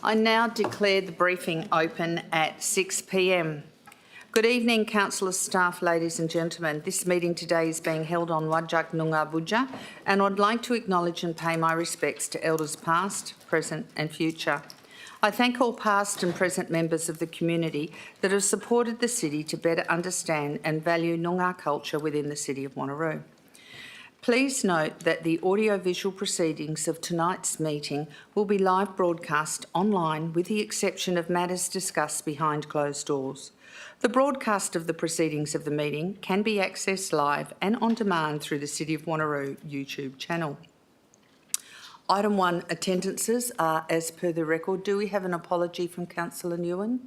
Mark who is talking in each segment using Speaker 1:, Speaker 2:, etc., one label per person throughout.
Speaker 1: I now declare the briefing open at 6 p.m. Good evening, councillor, staff, ladies and gentlemen. This meeting today is being held on Wajak Noongar Budja, and I'd like to acknowledge and pay my respects to elders past, present and future. I thank all past and present members of the community that have supported the city to better understand and value Noongar culture within the city of Wanneroo. Please note that the audiovisual proceedings of tonight's meeting will be live broadcast online with the exception of matters discussed behind closed doors. The broadcast of the proceedings of the meeting can be accessed live and on demand through the City of Wanneroo YouTube channel. Item 1, attendances are as per the record. Do we have an apology from Councillor Nguyen?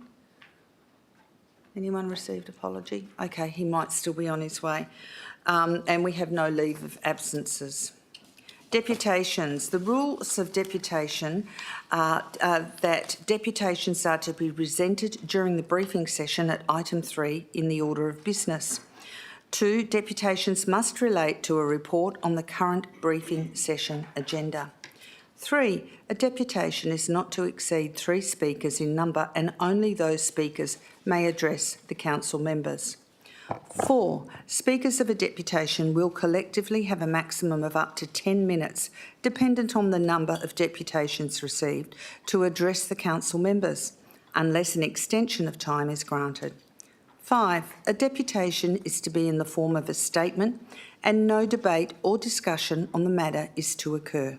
Speaker 1: Anyone received apology? Okay, he might still be on his way. And we have no leave of absences. Deputations. The rules of deputation are that deputations are to be presented during the briefing session at item 3 in the order of business. 2, deputations must relate to a report on the current briefing session agenda. 3, a deputation is not to exceed 3 speakers in number and only those speakers may address the council members. 4, speakers of a deputation will collectively have a maximum of up to 10 minutes, dependent on the number of deputations received, to address the council members, unless an extension of time is granted. 5, a deputation is to be in the form of a statement and no debate or discussion on the matter is to occur.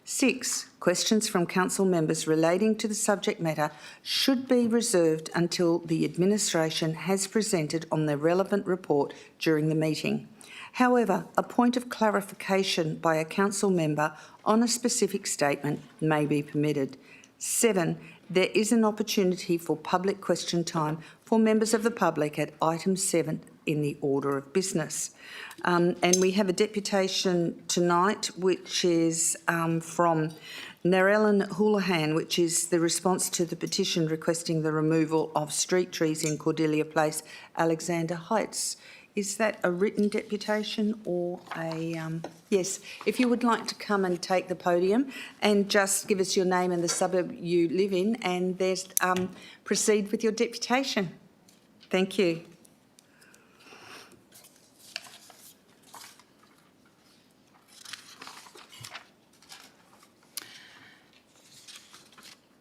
Speaker 1: 6, questions from council members relating to the subject matter should be reserved until the administration has presented on the relevant report during the meeting. However, a point of clarification by a council member on a specific statement may be permitted. 7, there is an opportunity for public question time for members of the public at item 7 in the order of business. And we have a deputation tonight which is from Narellan Houlihan, which is the response to the petition requesting the removal of street trees in Cordelia Place, Alexander Heights. Is that a written deputation or a... Yes, if you would like to come and take the podium and just give us your name and the suburb you live in and there's, proceed with your deputation. Thank you.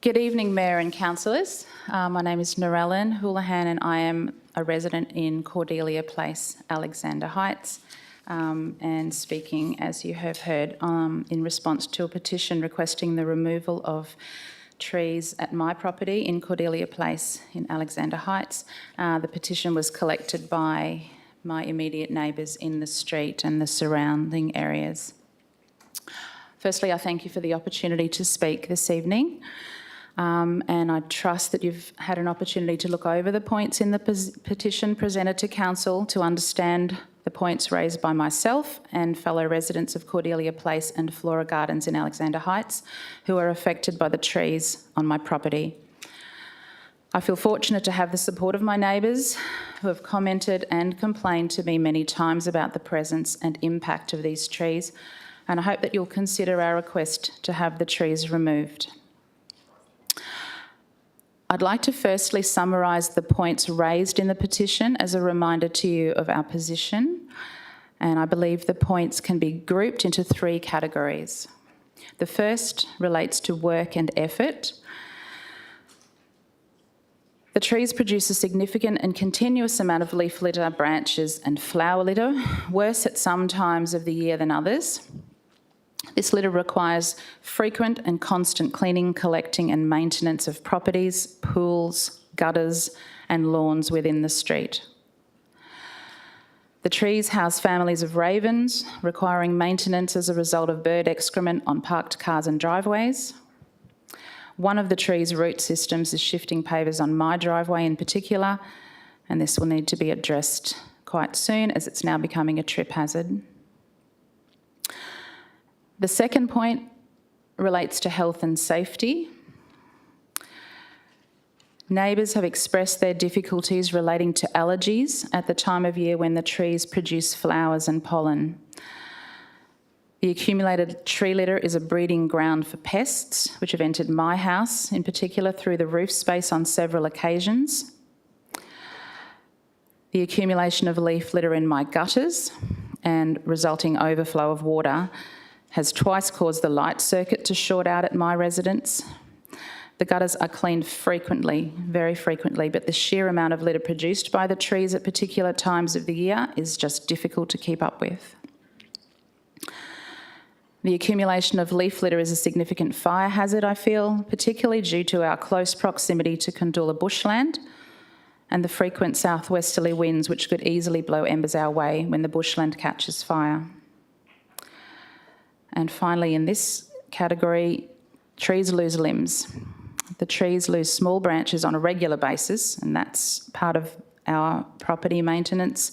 Speaker 2: Good evening, Mayor and Councillors. My name is Narellan Houlihan and I am a resident in Cordelia Place, Alexander Heights, and speaking, as you have heard, in response to a petition requesting the removal of trees at my property in Cordelia Place in Alexander Heights. The petition was collected by my immediate neighbours in the street and the surrounding areas. Firstly, I thank you for the opportunity to speak this evening. And I trust that you've had an opportunity to look over the points in the petition presented to Council to understand the points raised by myself and fellow residents of Cordelia Place and Flora Gardens in Alexander Heights who are affected by the trees on my property. I feel fortunate to have the support of my neighbours who have commented and complained to me many times about the presence and impact of these trees, and I hope that you'll consider our request to have the trees removed. I'd like to firstly summarise the points raised in the petition as a reminder to you of our position, and I believe the points can be grouped into 3 categories. The first relates to work and effort. The trees produce a significant and continuous amount of leaf litter, branches and flower litter, worse at some times of the year than others. This litter requires frequent and constant cleaning, collecting and maintenance of properties, pools, gutters and lawns within the street. The trees house families of ravens, requiring maintenance as a result of bird excrement on parked cars and driveways. One of the tree's root systems is shifting pavers on my driveway in particular, and this will need to be addressed quite soon as it's now becoming a trip hazard. The second point relates to health and safety. Neighbours have expressed their difficulties relating to allergies at the time of year when the trees produce flowers and pollen. The accumulated tree litter is a breeding ground for pests, which have entered my house, in particular through the roof space on several occasions. The accumulation of leaf litter in my gutters and resulting overflow of water has twice caused the light circuit to short out at my residence. The gutters are cleaned frequently, very frequently, but the sheer amount of litter produced by the trees at particular times of the year is just difficult to keep up with. The accumulation of leaf litter is a significant fire hazard, I feel, particularly due to our close proximity to Kundula bushland and the frequent southwesterly winds which could easily blow embers our way when the bushland catches fire. And finally, in this category, trees lose limbs. The trees lose small branches on a regular basis, and that's part of our property maintenance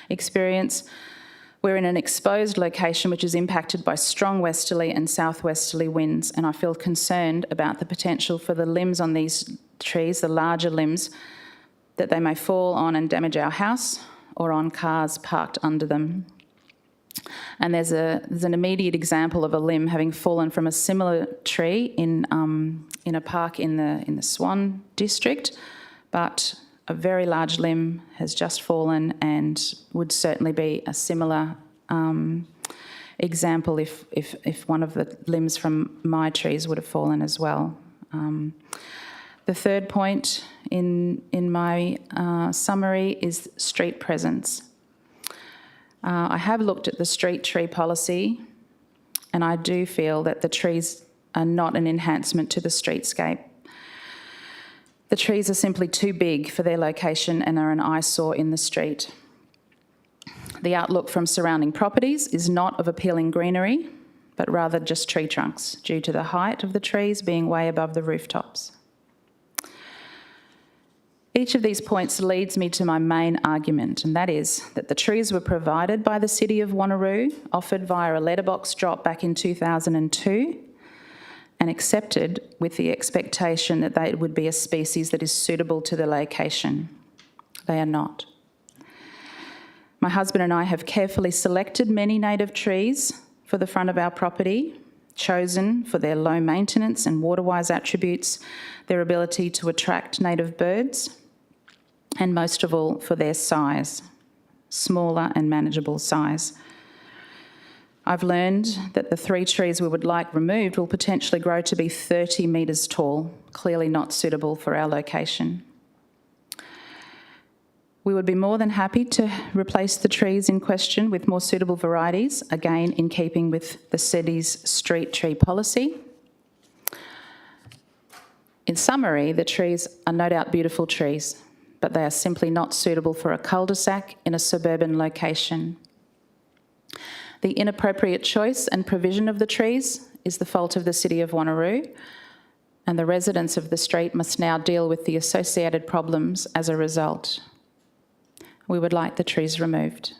Speaker 2: experience. We're in an exposed location which is impacted by strong westerly and southwesterly winds, and I feel concerned about the potential for the limbs on these trees, the larger limbs, that they may fall on and damage our house or on cars parked under them. And there's an immediate example of a limb having fallen from a similar tree in a park in the Swan district, but a very large limb has just fallen and would certainly be a similar example if one of the limbs from my trees would have fallen as well. The third point in my summary is street presence. I have looked at the street tree policy, and I do feel that the trees are not an enhancement to the streetscape. The trees are simply too big for their location and are an eyesore in the street. The outlook from surrounding properties is not of appealing greenery, but rather just tree trunks, due to the height of the trees being way above the rooftops. Each of these points leads me to my main argument, and that is that the trees were provided by the City of Wanneroo, offered via a letterbox drop back in 2002, and accepted with the expectation that they would be a species that is suitable to the location. They are not. My husband and I have carefully selected many native trees for the front of our property, chosen for their low maintenance and water-wise attributes, their ability to attract native birds, and most of all for their size, smaller and manageable size. I've learned that the 3 trees we would like removed will potentially grow to be 30 metres tall, clearly not suitable for our location. We would be more than happy to replace the trees in question with more suitable varieties, again in keeping with the city's street tree policy. In summary, the trees are no doubt beautiful trees, but they are simply not suitable for a cul-de-sac in a suburban location. The inappropriate choice and provision of the trees is the fault of the City of Wanneroo, and the residents of the street must now deal with the associated problems as a result. We would like the trees removed.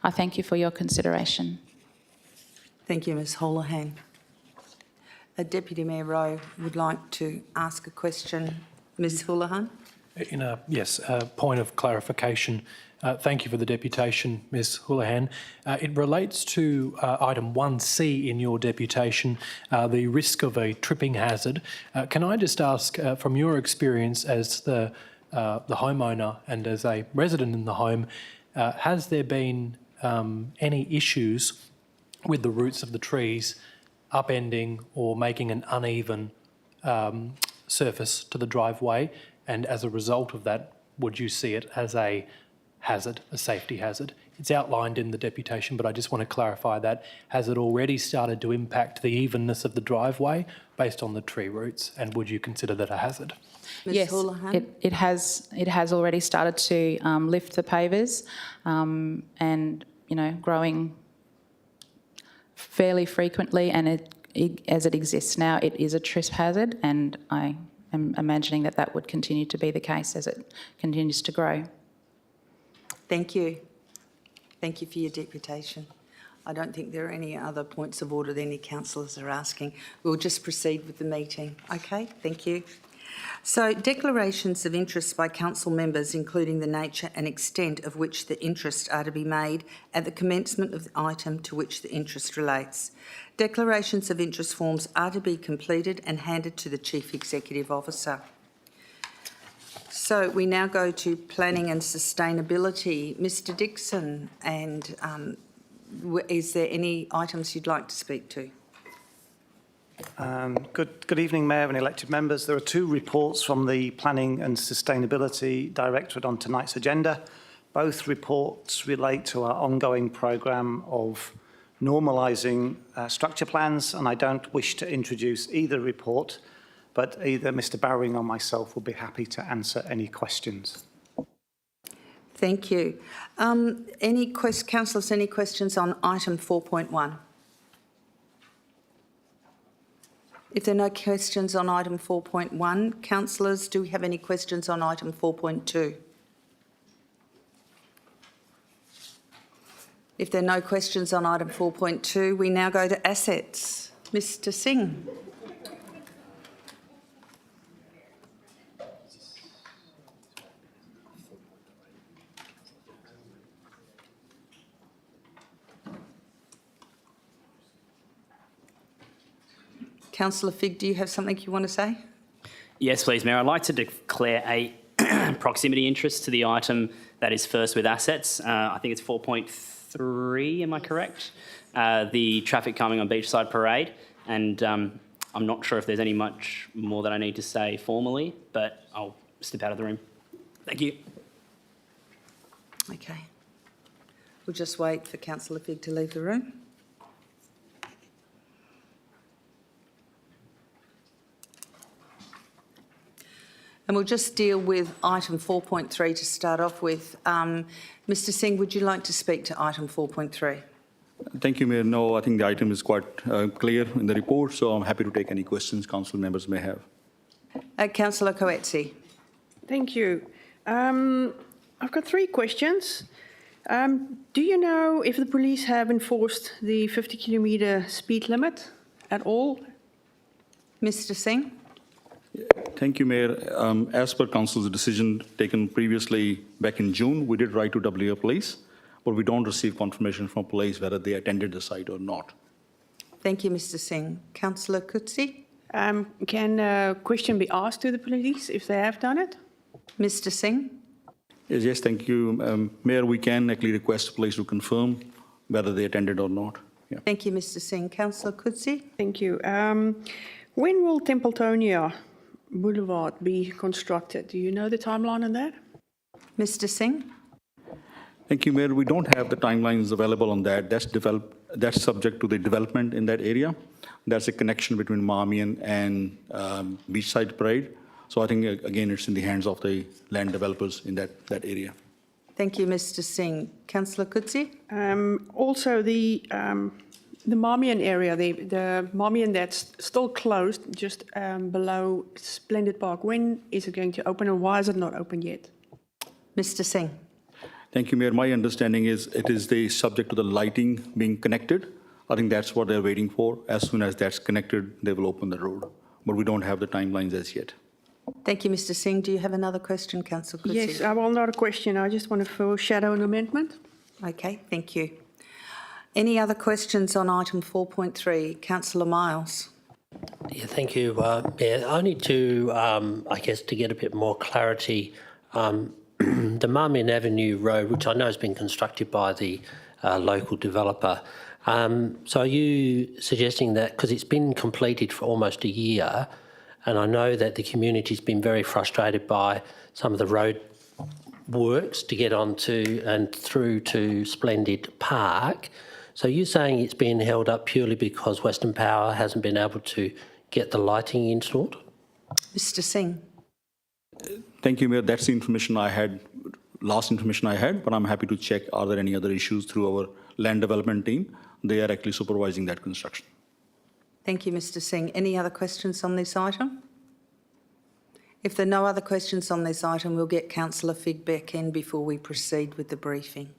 Speaker 2: I thank you for your consideration.
Speaker 1: Thank you, Ms Holohan. Deputy Mayor Rowe would like to ask a question. Ms Holohan?
Speaker 3: Yes, a point of clarification. Thank you for the deputation, Ms Holohan. It relates to item 1C in your deputation, the risk of a tripping hazard. Can I just ask, from your experience as the homeowner and as a resident in the home, has there been any issues with the roots of the trees upending or making an uneven surface to the driveway? And as a result of that, would you see it as a hazard, a safety hazard? It's outlined in the deputation, but I just want to clarify that. Has it already started to impact the evenness of the driveway based on the tree roots? And would you consider that a hazard?
Speaker 2: Yes, it has already started to lift the pavers, and growing fairly frequently. And as it exists now, it is a trip hazard, and I am imagining that would continue to be the case as it continues to grow.
Speaker 1: Thank you. Thank you for your deputation. I don't think there are any other points of order that any councillors are asking. We'll just proceed with the meeting. Okay, thank you. So declarations of interest by council members, including the nature and extent of which the interest are to be made at the commencement of the item to which the interest relates. Declarations of interest forms are to be completed and handed to the Chief Executive Officer. So we now go to planning and sustainability. Mr Dixon, and is there any items you'd like to speak to?
Speaker 4: Good evening, Mayor and elected members. There are two reports from the Planning and Sustainability Directorate on tonight's agenda. Both reports relate to our ongoing programme of normalising structure plans, and I don't wish to introduce either report, but either Mr Bowring or myself will be happy to answer any questions.
Speaker 1: Thank you. Councillors, any questions on item 4.1? If there are no questions on item 4.1, councillors, do we have any questions on item 4.2? If there are no questions on item 4.2, we now go to assets. Mr Singh. Councillor Figg, do you have something you want to say?
Speaker 5: Yes, please, Mayor. I'd like to declare a proximity interest to the item that is first with assets. I think it's 4.3, am I correct? The traffic calming on Beachside Parade. And I'm not sure if there's any much more that I need to say formally, but I'll step out of the room. Thank you.
Speaker 1: Okay. We'll just wait for Councillor Figg to leave the room. And we'll just deal with item 4.3 to start off with. Mr Singh, would you like to speak to item 4.3?
Speaker 6: Thank you, Mayor. No, I think the item is quite clear in the report, so I'm happy to take any questions council members may have.
Speaker 1: Councillor Coetzee.
Speaker 7: Thank you. I've got three questions. Do you know if the police have enforced the 50-kilometre speed limit at all?
Speaker 1: Mr Singh.
Speaker 6: Thank you, Mayor. As per council's decision taken previously back in June, we did write to WA Police, but we don't receive confirmation from police whether they attended the site or not.
Speaker 1: Thank you, Mr Singh. Councillor Coetzee.
Speaker 7: Can a question be asked to the police if they have done it?
Speaker 1: Mr Singh.
Speaker 6: Yes, thank you. Mayor, we can actually request police to confirm whether they attended or not. Yeah.
Speaker 1: Thank you, Mr Singh. Councillor Coetzee.
Speaker 7: Thank you. When will Templetonia Boulevard be constructed? Do you know the timeline on that?
Speaker 1: Mr Singh.
Speaker 6: Thank you, Mayor. We don't have the timelines available on that. That's subject to the development in that area. That's a connection between Marmion and Beachside Parade. So I think, again, it's in the hands of the land developers in that area.
Speaker 1: Thank you, Mr Singh. Councillor Coetzee.
Speaker 7: Also, the Marmion area, the Marmion that's still closed, just below Splendid Park. When is it going to open, and why is it not open yet?
Speaker 1: Mr Singh.
Speaker 6: Thank you, Mayor. My understanding is it is the subject to the lighting being connected. I think that's what they're waiting for. As soon as that's connected, they will open the road. But we don't have the timelines as yet.
Speaker 1: Thank you, Mr Singh. Do you have another question, Councillor Coetzee?
Speaker 7: Yes, well, not a question. I just want to foreshadow an amendment.
Speaker 1: Okay, thank you. Any other questions on item 4.3? Councillor Miles.
Speaker 8: Yeah, thank you, Mayor. Only to, I guess, to get a bit more clarity, the Marmion Avenue Road, which I know has been constructed by the local developer, so are you suggesting that, because it's been completed for almost a year, and I know that the community's been very frustrated by some of the road works to get onto and through to Splendid Park. So you're saying it's been held up purely because Western Power hasn't been able to get the lighting installed?
Speaker 1: Mr Singh.
Speaker 6: Thank you, Mayor. That's the information I had, last information I had, but I'm happy to check are there any other issues through our land development team. They are actually supervising that construction.
Speaker 1: Thank you, Mr Singh. Any other questions on this item? If there are no other questions on this item, we'll get Councillor Figg back in before we proceed with the briefing.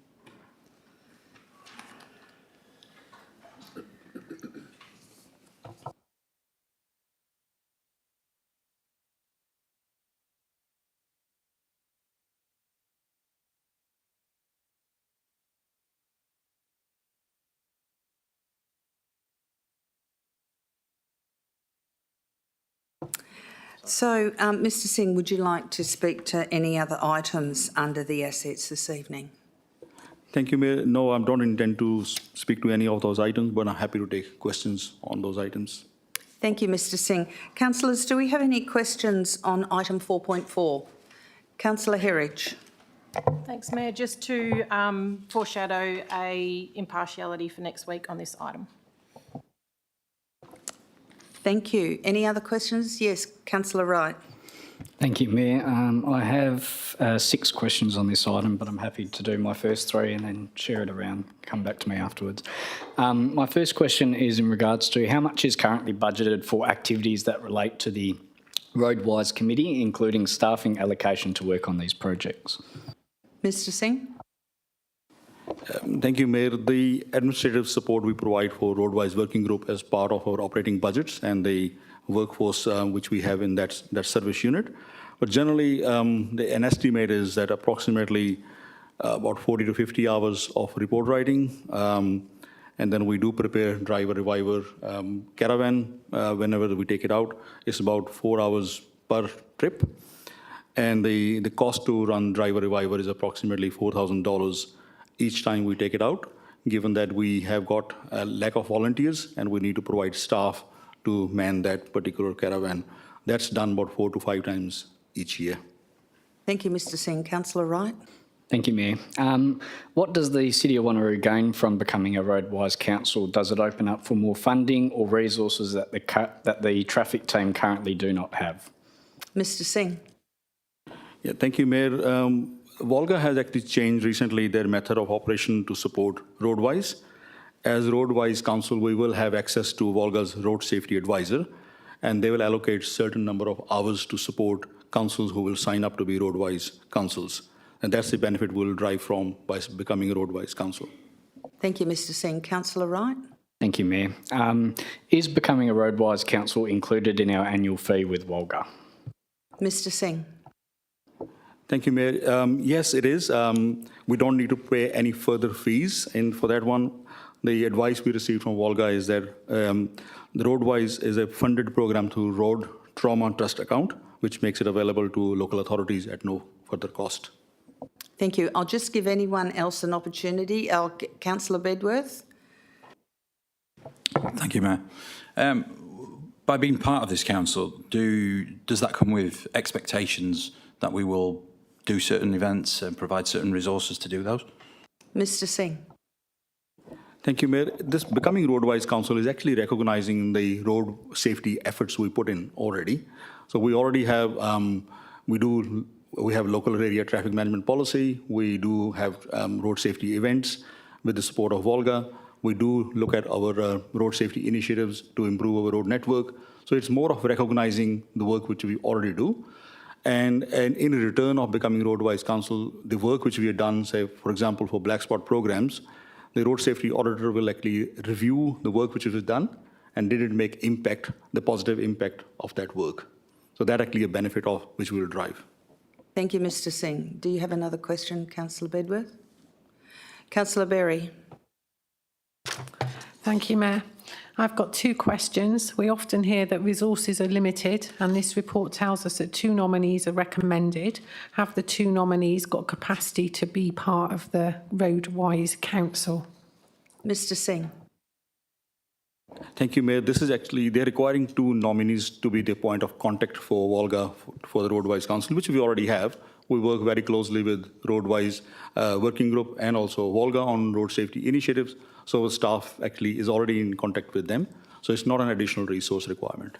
Speaker 1: So, Mr Singh, would you like to speak to any other items under the assets this evening?
Speaker 6: Thank you, Mayor. No, I don't intend to speak to any of those items, but I'm happy to take questions on those items.
Speaker 1: Thank you, Mr Singh. Councillors, do we have any questions on item 4.4? Councillor Herridge.
Speaker 9: Thanks, Mayor. Just to foreshadow a impartiality for next week on this item.
Speaker 1: Thank you. Any other questions? Yes, Councillor Wright.
Speaker 10: Thank you, Mayor. I have 6 questions on this item, but I'm happy to do my first 3 and then share it around, come back to me afterwards. My first question is in regards to how much is currently budgeted for activities that relate to the Roadwise Committee, including staffing allocation to work on these projects.
Speaker 1: Mr Singh.
Speaker 6: Thank you, Mayor. The administrative support we provide for Roadwise Working Group as part of our operating budgets and the workforce which we have in that service unit. But generally, an estimate is that approximately about 40 to 50 hours of report writing. And then we do prepare driver reviver caravan whenever we take it out. It's about 4 hours per trip. And the cost to run driver reviver is approximately $4,000 each time we take it out, given that we have got a lack of volunteers and we need to provide staff to man that particular caravan. That's done about 4 to 5 times each year.
Speaker 1: Thank you, Mr Singh. Councillor Wright.
Speaker 10: Thank you, Mayor. What does the City of Wanneroo gain from becoming a Roadwise Council? Does it open up for more funding or resources that the traffic team currently do not have?
Speaker 1: Mr Singh.
Speaker 6: Yeah, thank you, Mayor. Volga has actually changed recently their method of operation to support Roadwise. As Roadwise Council, we will have access to Volga's road safety advisor, and they will allocate certain number of hours to support councils who will sign up to be Roadwise councils. And that's the benefit we'll drive from by becoming a Roadwise Council.
Speaker 1: Thank you, Mr Singh. Councillor Wright.
Speaker 10: Thank you, Mayor. Is becoming a Roadwise Council included in our annual fee with Volga?
Speaker 1: Mr Singh.
Speaker 6: Thank you, Mayor. Yes, it is. We don't need to pay any further fees for that one. The advice we received from Volga is that the Roadwise is a funded program through Road Trauma Trust account, which makes it available to local authorities at no further cost.
Speaker 1: Thank you. I'll just give anyone else an opportunity. Councillor Bedworth.
Speaker 11: Thank you, Mayor. By being part of this council, does that come with expectations that we will do certain events and provide certain resources to do those?
Speaker 1: Mr Singh.
Speaker 6: Thank you, Mayor. This becoming Roadwise Council is actually recognizing the road safety efforts we put in already. So we already have, we have local area traffic management policy. We do have road safety events with the support of Volga. We do look at our road safety initiatives to improve our road network. So it's more of recognizing the work which we already do. And in return of becoming Roadwise Council, the work which we have done, say, for example, for black spot programs, the road safety auditor will actually review the work which was done and did it make impact, the positive impact of that work. So that actually a benefit of which we will drive.
Speaker 1: Thank you, Mr Singh. Do you have another question, Councillor Bedworth? Councillor Berry.
Speaker 9: Thank you, Mayor. I've got 2 questions. We often hear that resources are limited, and this report tells us that 2 nominees are recommended. Have the 2 nominees got capacity to be part of the Roadwise Council?
Speaker 1: Mr Singh.
Speaker 6: Thank you, Mayor. This is actually, they're requiring 2 nominees to be the point of contact for Volga for the Roadwise Council, which we already have. We work very closely with Roadwise Working Group and also Volga on road safety initiatives. So the staff actually is already in contact with them. So it's not an additional resource requirement.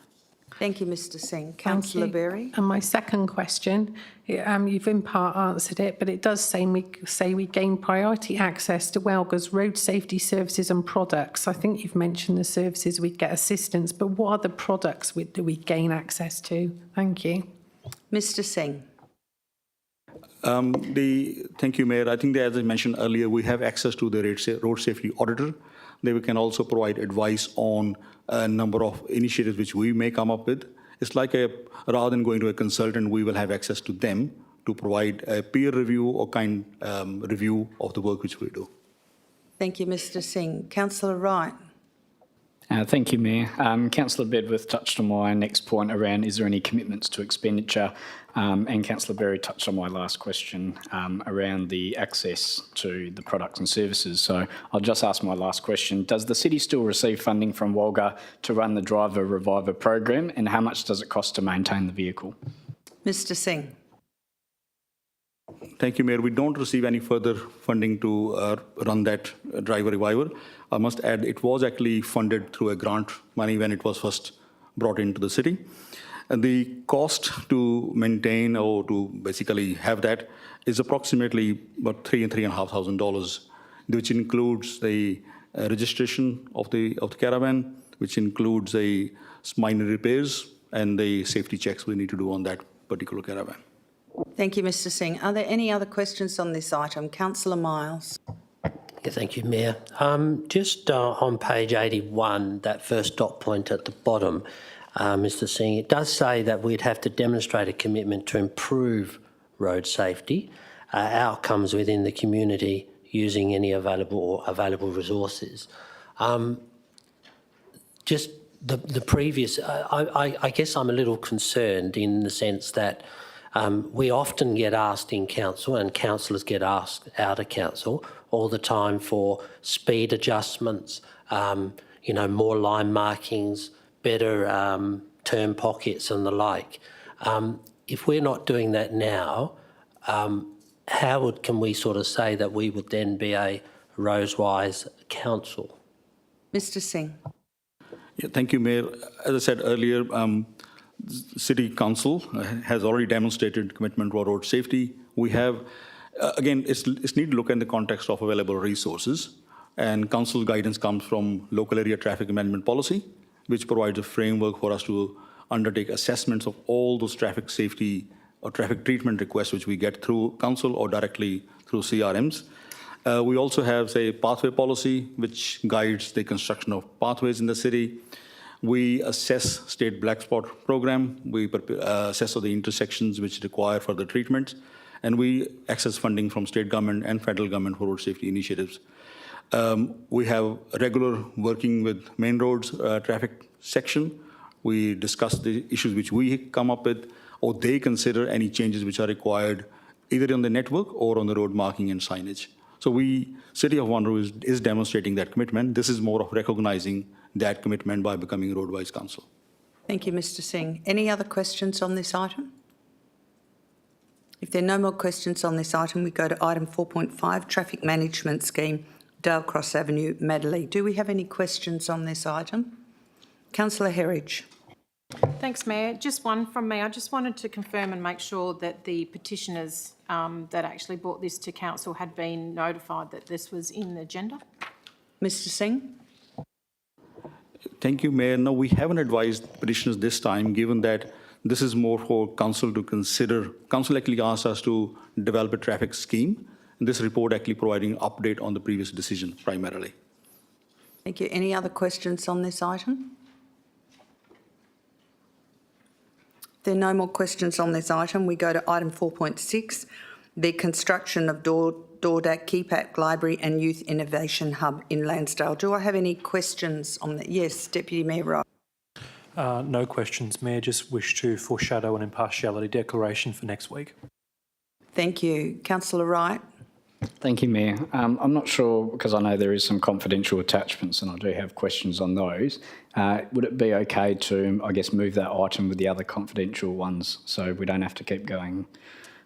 Speaker 1: Thank you, Mr Singh. Councillor Berry.
Speaker 9: And my second question, you've in part answered it, but it does say we gain priority access to Volga's road safety services and products. I think you've mentioned the services we get assistance, but what other products do we gain access to? Thank you.
Speaker 1: Mr Singh.
Speaker 6: Thank you, Mayor. I think that, as I mentioned earlier, we have access to the road safety auditor. They can also provide advice on a number of initiatives which we may come up with. It's like rather than going to a consultant, we will have access to them to provide a peer review or review of the work which we do.
Speaker 1: Thank you, Mr Singh. Councillor Wright.
Speaker 10: Thank you, Mayor. Councillor Bedworth touched on my next point around is there any commitments to expenditure, and Councillor Berry touched on my last question around the access to the products and services. So I'll just ask my last question. Does the city still receive funding from Walga to run the Driver Reviver program, and how much does it cost to maintain the vehicle?
Speaker 1: Mr Singh.
Speaker 6: Thank you, Mayor. We don't receive any further funding to run that Driver Reviver. I must add, it was actually funded through a grant money when it was first brought into the city. And the cost to maintain or to basically have that is approximately about $3,000 and $3,500, which includes the registration of the caravan, which includes the minor repairs and the safety checks we need to do on that particular caravan.
Speaker 1: Thank you, Mr Singh. Are there any other questions on this item? Councillor Miles.
Speaker 8: Yeah, thank you, Mayor. Just on page 81, that first dot point at the bottom, Mr Singh, it does say that we'd have to demonstrate a commitment to improve road safety outcomes within the community using any available resources. Just the previous, I guess I'm a little concerned in the sense that we often get asked in council, and councillors get asked out of council all the time for speed adjustments, more line markings, better turn pockets and the like. If we're not doing that now, how can we sort of say that we would then be a road-wise council?
Speaker 1: Mr Singh.
Speaker 6: Yeah, thank you, Mayor. As I said earlier, City Council has already demonstrated commitment to road safety. We have, again, it's need to look in the context of available resources, and Council guidance comes from local area traffic amendment policy, which provides a framework for us to undertake assessments of all those traffic safety or traffic treatment requests which we get through Council or directly through CRMs. We also have, say, pathway policy, which guides the construction of pathways in the city. We assess state black spot program. We assess the intersections which require further treatment. And we access funding from state government and federal government for road safety initiatives. We have regular working with main roads traffic section. We discuss the issues which we come up with, or they consider any changes which are required either on the network or on the road marking and signage. So City of Wanneroo is demonstrating that commitment. This is more of recognizing that commitment by becoming a road-wise council.
Speaker 1: Thank you, Mr Singh. Any other questions on this item? If there are no more questions on this item, we go to item 4.5, Traffic Management Scheme, Dale Cross Avenue, Madeley. Do we have any questions on this item? Councillor Herridge.
Speaker 12: Thanks, Mayor. Just one from me. I just wanted to confirm and make sure that the petitioners that actually brought this to council had been notified that this was in the agenda.
Speaker 1: Mr Singh.
Speaker 6: Thank you, Mayor. No, we haven't advised petitioners this time, given that this is more for council to consider. Council actually asked us to develop a traffic scheme. And this report actually providing an update on the previous decision primarily.
Speaker 1: Thank you. Any other questions on this item? If there are no more questions on this item, we go to item 4.6, the construction of Dordak, Keepak Library and Youth Innovation Hub in Lansdale. Do I have any questions on that? Yes, Deputy Mayor Wright.
Speaker 3: No questions, Mayor. Just wish to foreshadow an impartiality declaration for next week.
Speaker 1: Thank you. Councillor Wright.
Speaker 10: Thank you, Mayor. I'm not sure, because I know there is some confidential attachments and I do have questions on those. Would it be okay to, I guess, move that item with the other confidential ones so we don't have to keep going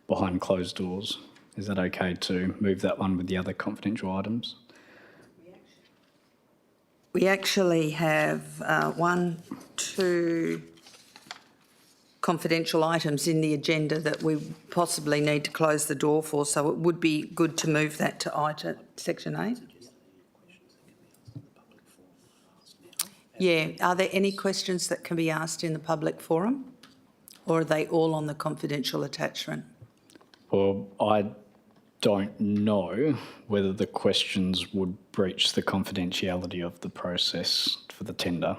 Speaker 10: behind closed doors? Is that okay to move that one with the other confidential items?
Speaker 1: We actually have 1, 2 confidential items in the agenda that we possibly need to close the door for, so it would be good to move that to item section 8. Yeah, are there any questions that can be asked in the public forum, or are they all on the confidential attachment?
Speaker 10: Well, I don't know whether the questions would breach the confidentiality of the process for the tender.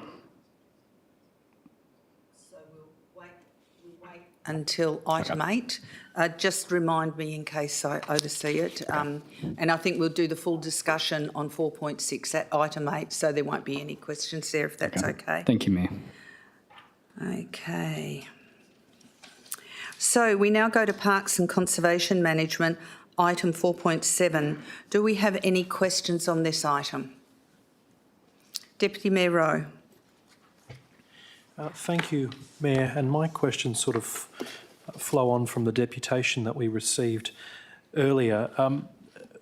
Speaker 1: So we'll wait until item 8. Just remind me in case I oversee it. And I think we'll do the full discussion on 4.6 at item 8, so there won't be any questions there, if that's okay.
Speaker 10: Thank you, Mayor.
Speaker 1: Okay. So we now go to Parks and Conservation Management, item 4.7. Do we have any questions on this item? Deputy Mayor Rowe.
Speaker 3: Thank you, Mayor. And my questions sort of flow on from the deputation that we received earlier.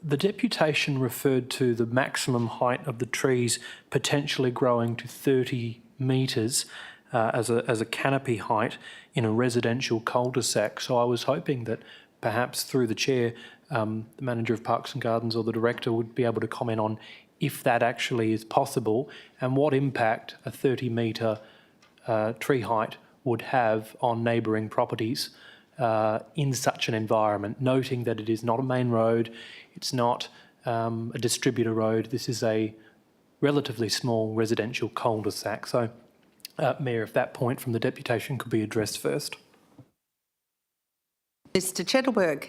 Speaker 3: The deputation referred to the maximum height of the trees potentially growing to 30 metres as a canopy height in a residential cul-de-sac. So I was hoping that perhaps through the chair, the manager of Parks and Gardens or the director would be able to comment on if that actually is possible and what impact a 30-metre tree height would have on neighbouring properties in such an environment, noting that it is not a main road, it's not a distributor road, this is a relatively small residential cul-de-sac. So, Mayor, if that point from the deputation could be addressed first.
Speaker 1: Mr Chettleberg.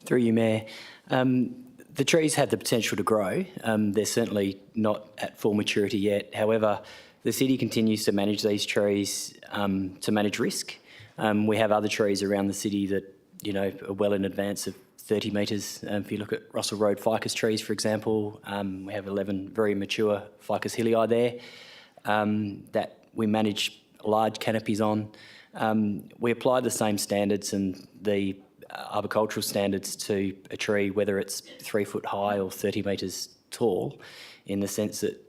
Speaker 13: Through you, Mayor. The trees have the potential to grow. They're certainly not at full maturity yet. However, the city continues to manage these trees to manage risk. We have other trees around the city that, you know, are well in advance of 30 metres. If you look at Russell Road ficus trees, for example, we have 11 very mature ficus hilii there that we manage large canopies on. We apply the same standards and the arboricultural standards to a tree, whether it's 3 foot high or 30 metres tall, in the sense that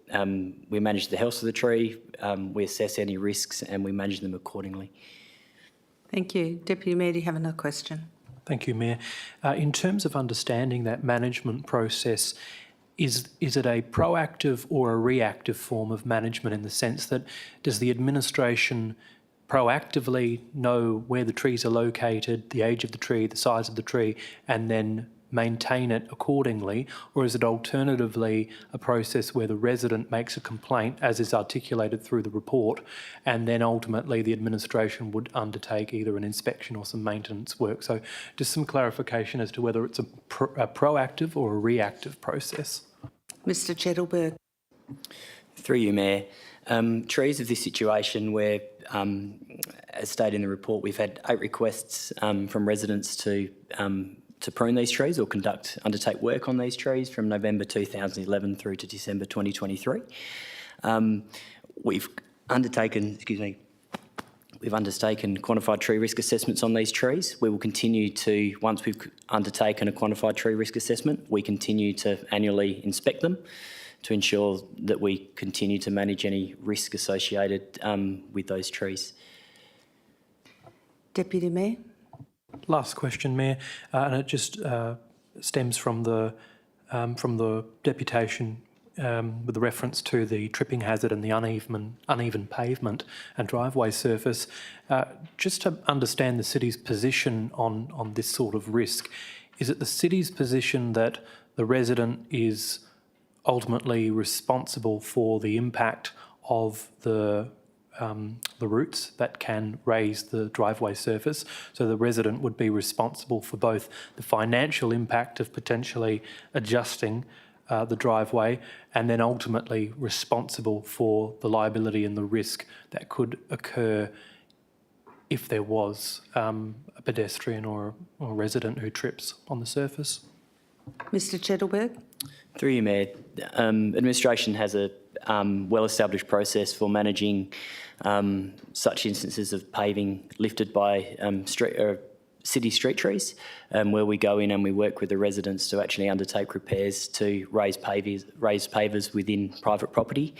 Speaker 13: we manage the health of the tree, we assess any risks and we manage them accordingly.
Speaker 1: Thank you. Deputy Mayor, do you have another question?
Speaker 3: Thank you, Mayor. In terms of understanding that management process, is it a proactive or a reactive form of management, in the sense that does the administration proactively know where the trees are located, the age of the tree, the size of the tree, and then maintain it accordingly? Or is it alternatively a process where the resident makes a complaint, as is articulated through the report, and then ultimately the administration would undertake either an inspection or some maintenance work? So just some clarification as to whether it's a proactive or a reactive process.
Speaker 1: Mr Chettleberg.
Speaker 13: Through you, Mayor. Trees of this situation where, as stated in the report, we've had 8 requests from residents to prune these trees or undertake work on these trees from November 2011 through to December 2023. We've undertaken quantified tree risk assessments on these trees. We will continue to, once we've undertaken a quantified tree risk assessment, we continue to annually inspect them to ensure that we continue to manage any risk associated with those trees.
Speaker 1: Deputy Mayor.
Speaker 3: Last question, Mayor, and it just stems from the deputation with the reference to the tripping hazard and the uneven pavement and driveway surface. Just to understand the city's position on this sort of risk, is it the city's position that the resident is ultimately responsible for the impact of the roots that can raise the driveway surface? So the resident would be responsible for both the financial impact of potentially adjusting the driveway, and then ultimately responsible for the liability and the risk that could occur if there was a pedestrian or a resident who trips on the surface.
Speaker 1: Mr Chettleberg.
Speaker 13: Through you, Mayor. Administration has a well-established process for managing such instances of paving lifted by city street trees, where we go in and we work with the residents to actually undertake repairs to raise pavers within private property.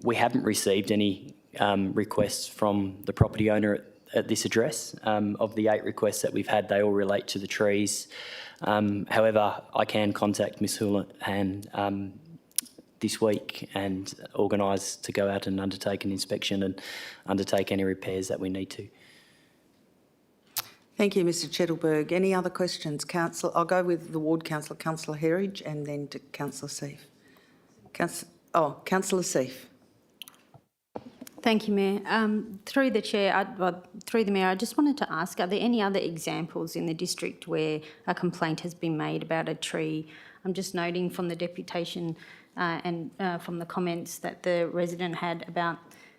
Speaker 13: We haven't received any requests from the property owner at this address. Of the 8 requests that we've had, they all relate to the trees. However, I can contact Ms Houlihan this week and organise to go out and undertake an inspection and undertake any repairs that we need to.
Speaker 1: Thank you, Mr Chettleberg. Any other questions? Council, I'll go with the Ward Councillor, Councillor Herridge, and then to Councillor Seif. Councillor Seif.
Speaker 14: Thank you, Mayor. Through the Chair, through the Mayor, I just wanted to ask, are there any other examples in the district where a complaint has been made about a tree? I'm just noting from the deputation and from the comments that the resident had about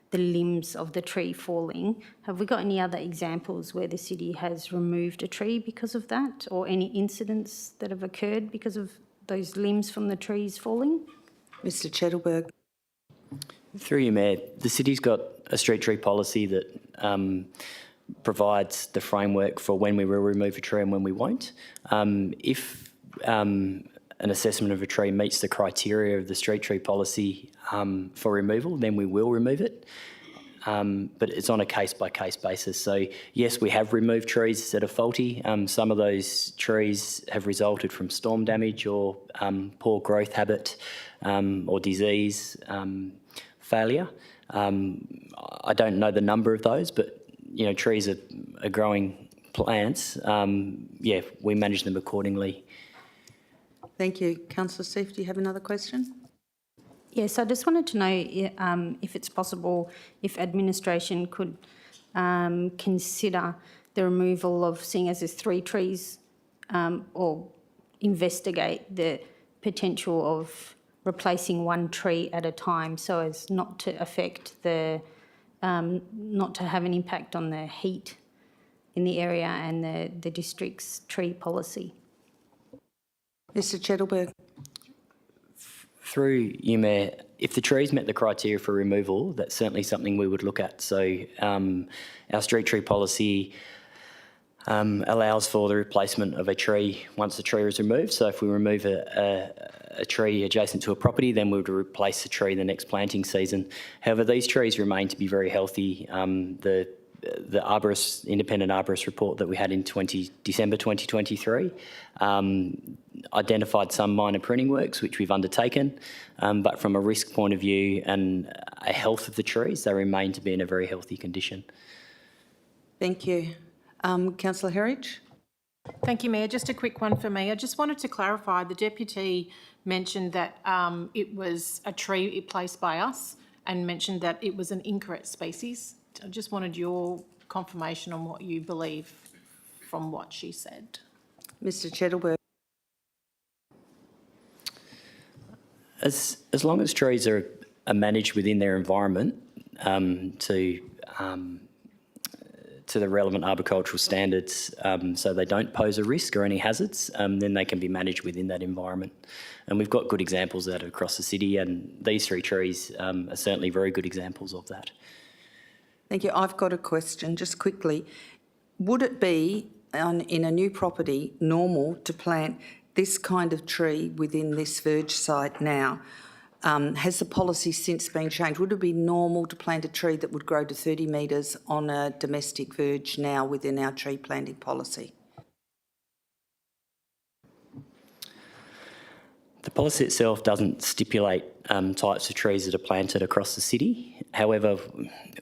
Speaker 14: the limbs of the tree falling. Have we got any other examples where the city has removed a tree because of that, or any incidents that have occurred because of those limbs from the trees falling?
Speaker 1: Mr Chettleberg.
Speaker 13: Through you, Mayor, the city's got a street tree policy that provides the framework for when we will remove a tree and when we won't. If an assessment of a tree meets the criteria of the street tree policy for removal, then we will remove it. But it's on a case-by-case basis. So, yes, we have removed trees that are faulty. Some of those trees have resulted from storm damage or poor growth habit or disease failure. I don't know the number of those, but, you know, trees are growing plants. Yeah, we manage them accordingly.
Speaker 1: Thank you. Councillor Seif, do you have another question?
Speaker 14: Yes, I just wanted to know if it's possible if administration could consider the removal of, seeing as there's 3 trees, or investigate the potential of replacing 1 tree at a time so as not to affect the, not to have an impact on the heat in the area and the district's tree policy.
Speaker 1: Mr Chettleberg.
Speaker 13: Through you, Mayor, if the trees met the criteria for removal, that's certainly something we would look at. So our street tree policy allows for the replacement of a tree once the tree is removed. So if we remove a tree adjacent to a property, then we would replace the tree the next planting season. However, these trees remain to be very healthy. The arborist, independent arborist report that we had in December 2023 identified some minor pruning works, which we've undertaken, but from a risk point of view and a health of the trees, they remain to be in a very healthy condition.
Speaker 1: Thank you. Councillor Herridge.
Speaker 12: Thank you, Mayor. Just a quick one for me. I just wanted to clarify, the Deputy mentioned that it was a tree placed by us and mentioned that it was an incorrect species. I just wanted your confirmation on what you believe from what she said.
Speaker 1: Mr Chettleberg.
Speaker 13: As long as trees are managed within their environment to the relevant arboricultural standards, so they don't pose a risk or any hazards, then they can be managed within that environment. And we've got good examples of that across the city, and these 3 trees are certainly very good examples of that.
Speaker 1: Thank you. I've got a question, just quickly. Would it be, in a new property, normal to plant this kind of tree within this verge site now? Has the policy since been changed? Would it be normal to plant a tree that would grow to 30 metres on a domestic verge now within our tree planting policy?
Speaker 13: The policy itself doesn't stipulate types of trees that are planted across the city. However,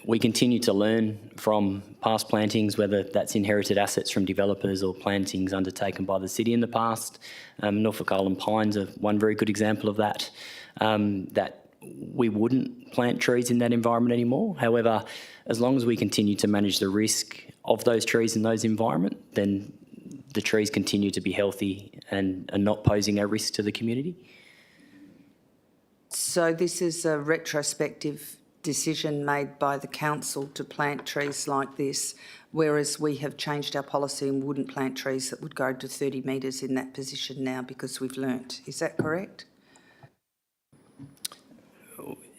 Speaker 13: we continue to learn from past plantings, whether that's inherited assets from developers or plantings undertaken by the city in the past. Norfolk Island pines are one very good example of that, that we wouldn't plant trees in that environment anymore. However, as long as we continue to manage the risk of those trees in those environments, then the trees continue to be healthy and not posing a risk to the community.
Speaker 1: So this is a retrospective decision made by the council to plant trees like this, whereas we have changed our policy and wouldn't plant trees that would go to 30 metres in that position now because we've learnt. Is that correct?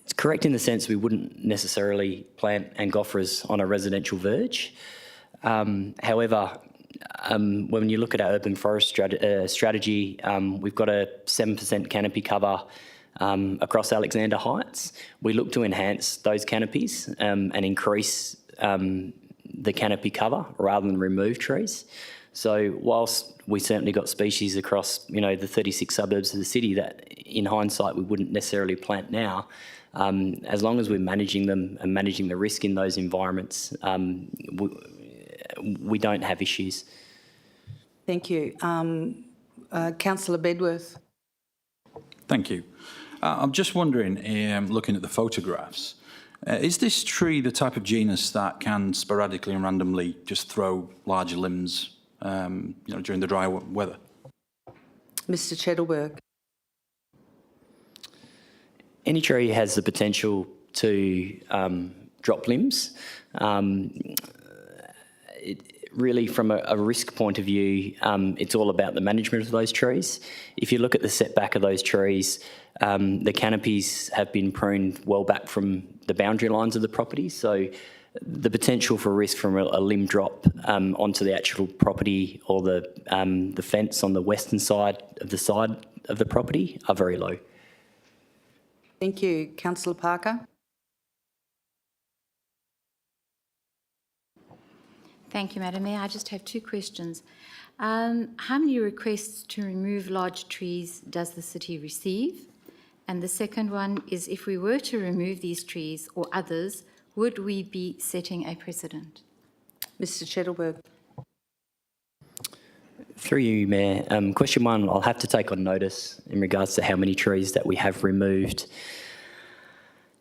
Speaker 13: It's correct in the sense we wouldn't necessarily plant angophoras on a residential verge. However, when you look at our urban forest strategy, we've got a 7% canopy cover across Alexander Heights. We look to enhance those canopies and increase the canopy cover rather than remove trees. So whilst we certainly got species across, you know, the 36 suburbs of the city that in hindsight we wouldn't necessarily plant now, as long as we're managing them and managing the risk in those environments, we don't have issues.
Speaker 1: Thank you. Councillor Bedworth.
Speaker 11: Thank you. I'm just wondering, looking at the photographs, Is this tree the type of genus that can sporadically and randomly just throw larger limbs, during the dry weather?
Speaker 1: Mr Chettleberg.
Speaker 13: Any tree has the potential to drop limbs. Really, from a risk point of view, it's all about the management of those trees. If you look at the setback of those trees, the canopies have been pruned well back from the boundary lines of the property, so the potential for risk from a limb drop onto the actual property or the fence on the western side of the property are very low.
Speaker 1: Thank you. Councillor Parker.
Speaker 15: Thank you, Madam Mayor. I just have two questions. How many requests to remove large trees does the city receive? And the second one is, if we were to remove these trees or others, would we be setting a precedent?
Speaker 1: Mr Chettleberg.
Speaker 13: Through you, Mayor. Question one, I'll have to take on notice in regards to how many trees that we have removed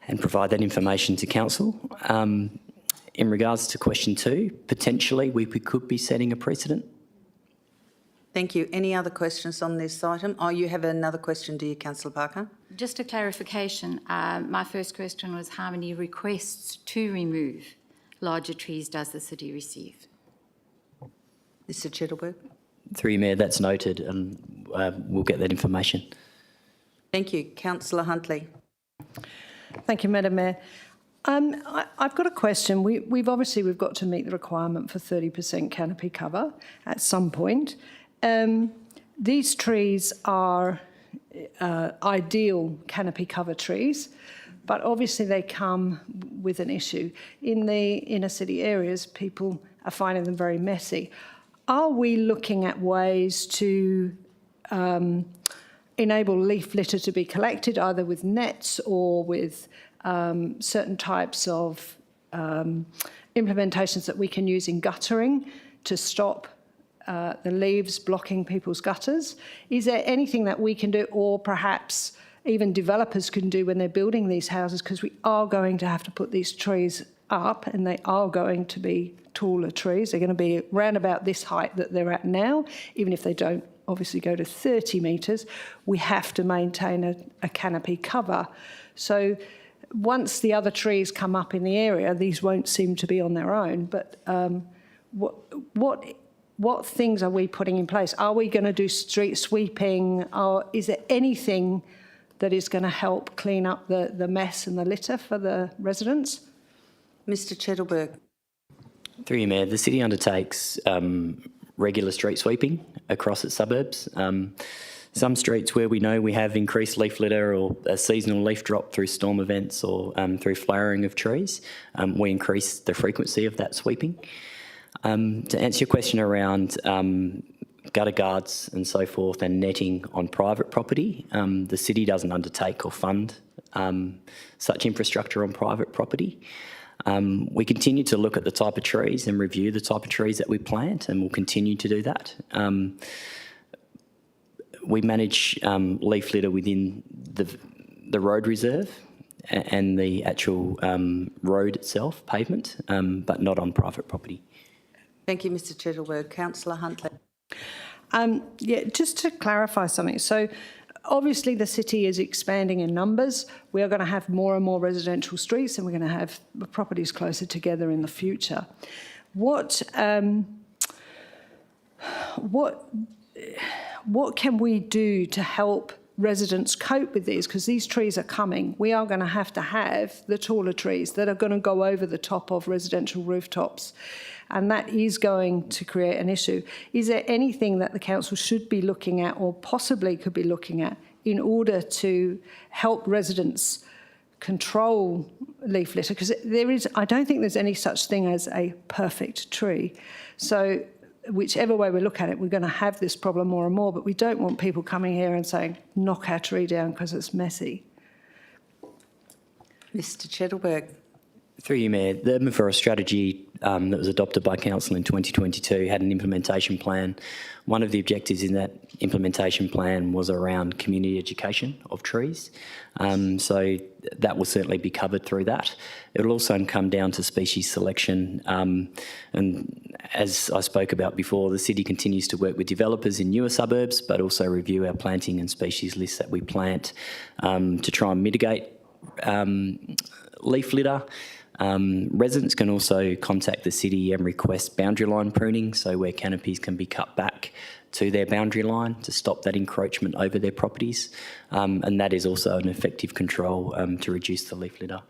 Speaker 13: and provide that information to Council. In regards to question two, potentially we could be setting a precedent.
Speaker 1: Thank you. Any other questions on this item? Oh, you have another question, do you, Councillor Parker?
Speaker 15: Just a clarification. My first question was, how many requests to remove larger trees does the city receive?
Speaker 1: Mr Chettleberg.
Speaker 13: Through you, Mayor, that's noted, and we'll get that information.
Speaker 1: Thank you. Councillor Huntley.
Speaker 16: Thank you, Madam Mayor. I've got a question. We've got to meet the requirement for 30% canopy cover at some point. These trees are ideal canopy cover trees, but obviously they come with an issue. In the inner city areas, people are finding them very messy. Are we looking at ways to enable leaf litter to be collected, either with nets or with certain types of implementations that we can use in guttering to stop the leaves blocking people's gutters? Is there anything that we can do, or perhaps even developers can do when they're building these houses, because we are going to have to put these trees up, and they are going to be taller trees. They're going to be around about this height that they're at now, even if they don't obviously go to 30 metres. We have to maintain a canopy cover. So once the other trees come up in the area, these won't seem to be on their own. But what things are we putting in place? Are we going to do street sweeping? Is there anything that is going to help clean up the mess and the litter for the residents?
Speaker 1: Mr Chettleberg.
Speaker 13: Through you, Mayor, the city undertakes regular street sweeping across its suburbs. Some streets where we know we have increased leaf litter or a seasonal leaf drop through storm events or through flowering of trees, we increase the frequency of that sweeping. To answer your question around gutter guards and so forth and netting on private property, the city doesn't undertake or fund such infrastructure on private property. We continue to look at the type of trees and review the type of trees that we plant, and we'll continue to do that. We manage leaf litter within the road reserve and the actual road itself, pavement, but not on private property.
Speaker 1: Thank you, Mr Chettleberg. Councillor Huntley.
Speaker 16: Just to clarify something. So obviously the city is expanding in numbers. We are going to have more and more residential streets, and we're going to have properties closer together in the future. What can we do to help residents cope with these? Because these trees are coming. We are going to have the taller trees that are going to go over the top of residential rooftops, and that is going to create an issue. Is there anything that the council should be looking at, or possibly could be looking at, in order to help residents control leaf litter? Because I don't think there's any such thing as a perfect tree. So whichever way we look at it, we're going to have this problem more and more, but we don't want people coming here and saying, knock our tree down because it's messy.
Speaker 1: Mr Chettleberg.
Speaker 13: Through you, Mayor, the endeavour strategy that was adopted by Council in 2022 had an implementation plan. One of the objectives in that implementation plan was around community education of trees. So that will certainly be covered through that. It will also come down to species selection. And as I spoke about before, the city continues to work with developers in newer suburbs, but also review our planting and species lists that we plant to try and mitigate leaf litter. Residents can also contact the city and request boundary line pruning, so where canopies can be cut back to their boundary line to stop that encroachment over their properties. And that is also an effective control to reduce the leaf litter.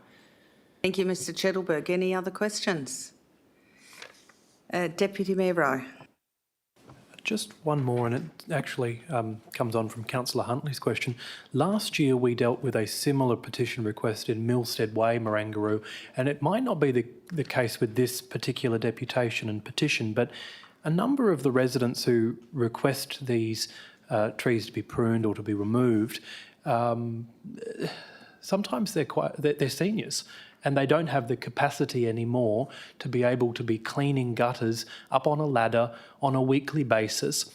Speaker 1: Thank you, Mr Chettleberg. Any other questions? Deputy Mayor Rowe.
Speaker 3: Just one more, and it actually comes on from Councillor Huntley's question. Last year we dealt with a similar petition request in Milstead Way, Wanneroo, and it might not be the case with this particular deputation and petition, but a number of the residents who request these trees to be pruned or to be removed, sometimes they're seniors, and they don't have the capacity anymore to be able to be cleaning gutters up on a ladder on a weekly basis.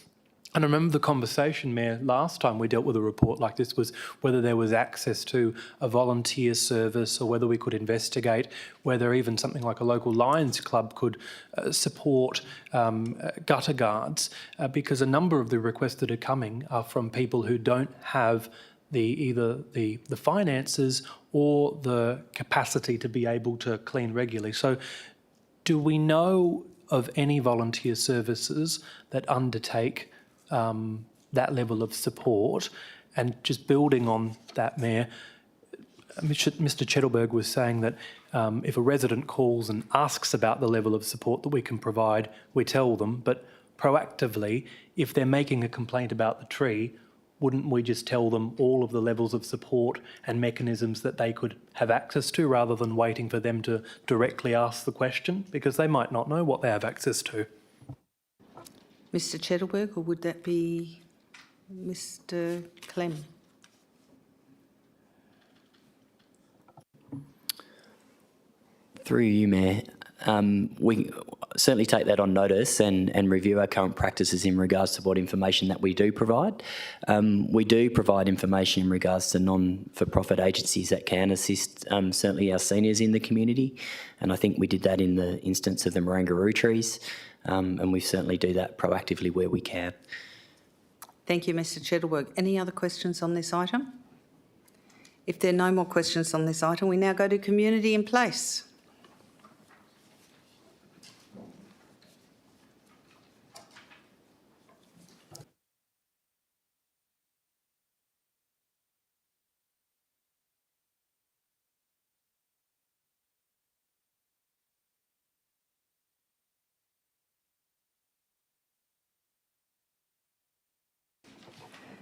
Speaker 3: And I remember the conversation, Mayor, last time we dealt with a report like this was whether there was access to a volunteer service or whether we could investigate whether even something like a local Lions Club could support gutter guards, because a number of the requests that are coming are from people who don't have either the finances or the capacity to be able to clean regularly. So do we know of any volunteer services that undertake that level of support? And just building on that, Mayor, Mr Chettleberg was saying that if a resident calls and asks about the level of support that we can provide, we tell them, but proactively, if they're making a complaint about the tree, wouldn't we just tell them all of the levels of support and mechanisms that they could have access to rather than waiting for them to directly ask the question? Because they might not know what they have access to.
Speaker 1: Mr Chettleberg, or would that be Mr Clem?
Speaker 13: Through you, Mayor, we certainly take that on notice and review our current practices in regards to what information that we do provide. We do provide information in regards to non-for-profit agencies that can assist certainly our seniors in the community, and I think we did that in the instance of the Wanneroo trees, and we certainly do that proactively where we can.
Speaker 1: Thank you, Mr Chettleberg. Any other questions on this item? If there are no more questions on this item, we now go to community in place.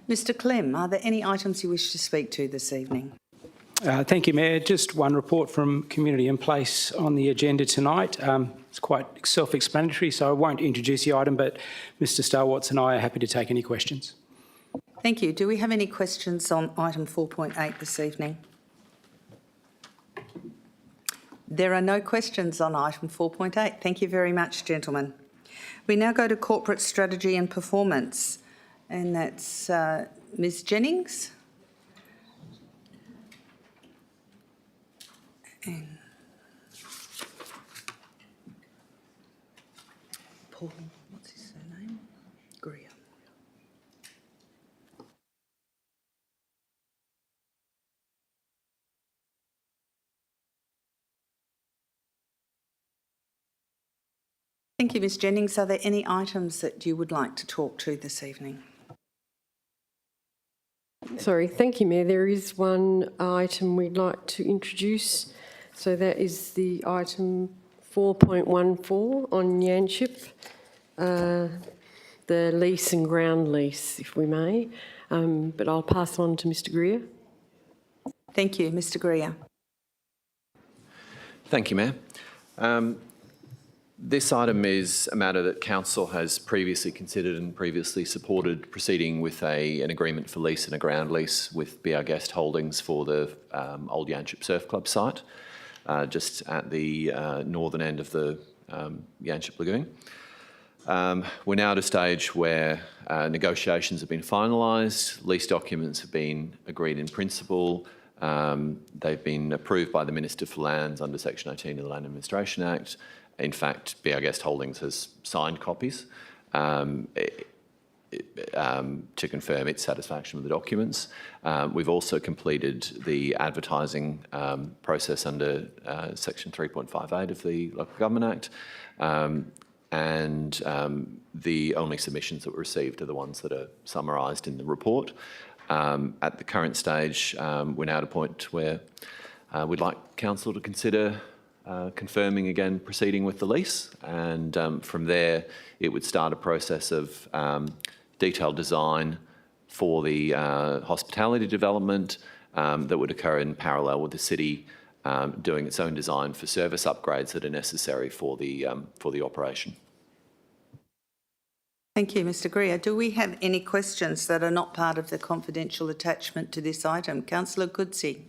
Speaker 1: Mr Clem, are there any items you wish to speak to this evening?
Speaker 17: Thank you, Mayor. Just one report from Community in Place on the agenda tonight. It's quite self-explanatory, so I won't introduce the item, but Mr Starwatts and I are happy to take any questions.
Speaker 1: Thank you. Do we have any questions on item 4.8 this evening? There are no questions on item 4.8. Thank you very much, gentlemen. We now go to corporate strategy and performance, and that's Ms Jennings. And Paul, what's his surname? Greer. Thank you, Ms Jennings. Are there any items that you would like to talk to this evening?
Speaker 18: Sorry, thank you, Mayor. There is one item we'd like to introduce. So that is the item 4.14 on Yanship, the lease and ground lease, if we may. But I'll pass on to Mr Greer.
Speaker 1: Thank you. Mr Greer.
Speaker 19: Thank you, Mayor. This item is a matter that Council has previously considered and previously supported, proceeding with an agreement for lease and a ground lease with BR Guest Holdings for the Old Yanship Surf Club site. just at the northern end of the Yanchep Lagoon. We're now at a stage where negotiations have been finalised, lease documents have been agreed in principle, they've been approved by the Minister for Lands under Section 18 of the Land Administration Act. In fact, BR Guest Holdings has signed copies to confirm its satisfaction with the documents. We've also completed the advertising process under Section 3.58 of the Local Government Act. The only submissions that were received are the ones that are summarised in the report. At the current stage, we're now at a point where we'd like Council to consider confirming again proceeding with the lease, and from there it would start a process of detailed design for the hospitality development that would occur in parallel with the city doing its own design for service upgrades that are necessary for the operation.
Speaker 1: Thank you, Mr Greer. Do we have any questions that are not part of the confidential attachment to this item? Councillor Goodsey.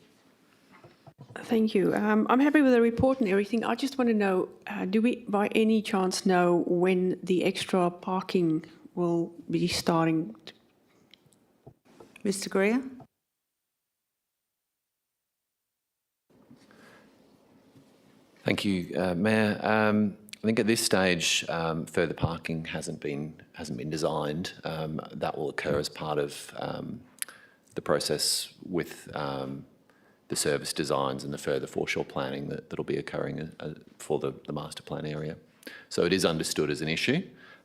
Speaker 7: Thank you. I'm happy with the report and everything. I just want to know, do we by any chance know when the extra parking will be starting?
Speaker 1: Mr Greer?
Speaker 19: Thank you, Mayor. I think at this stage, further parking hasn't been designed. That will occur as part of the process with the service designs and the further foreshore planning that'll be occurring for the master plan area. So it is understood as an issue,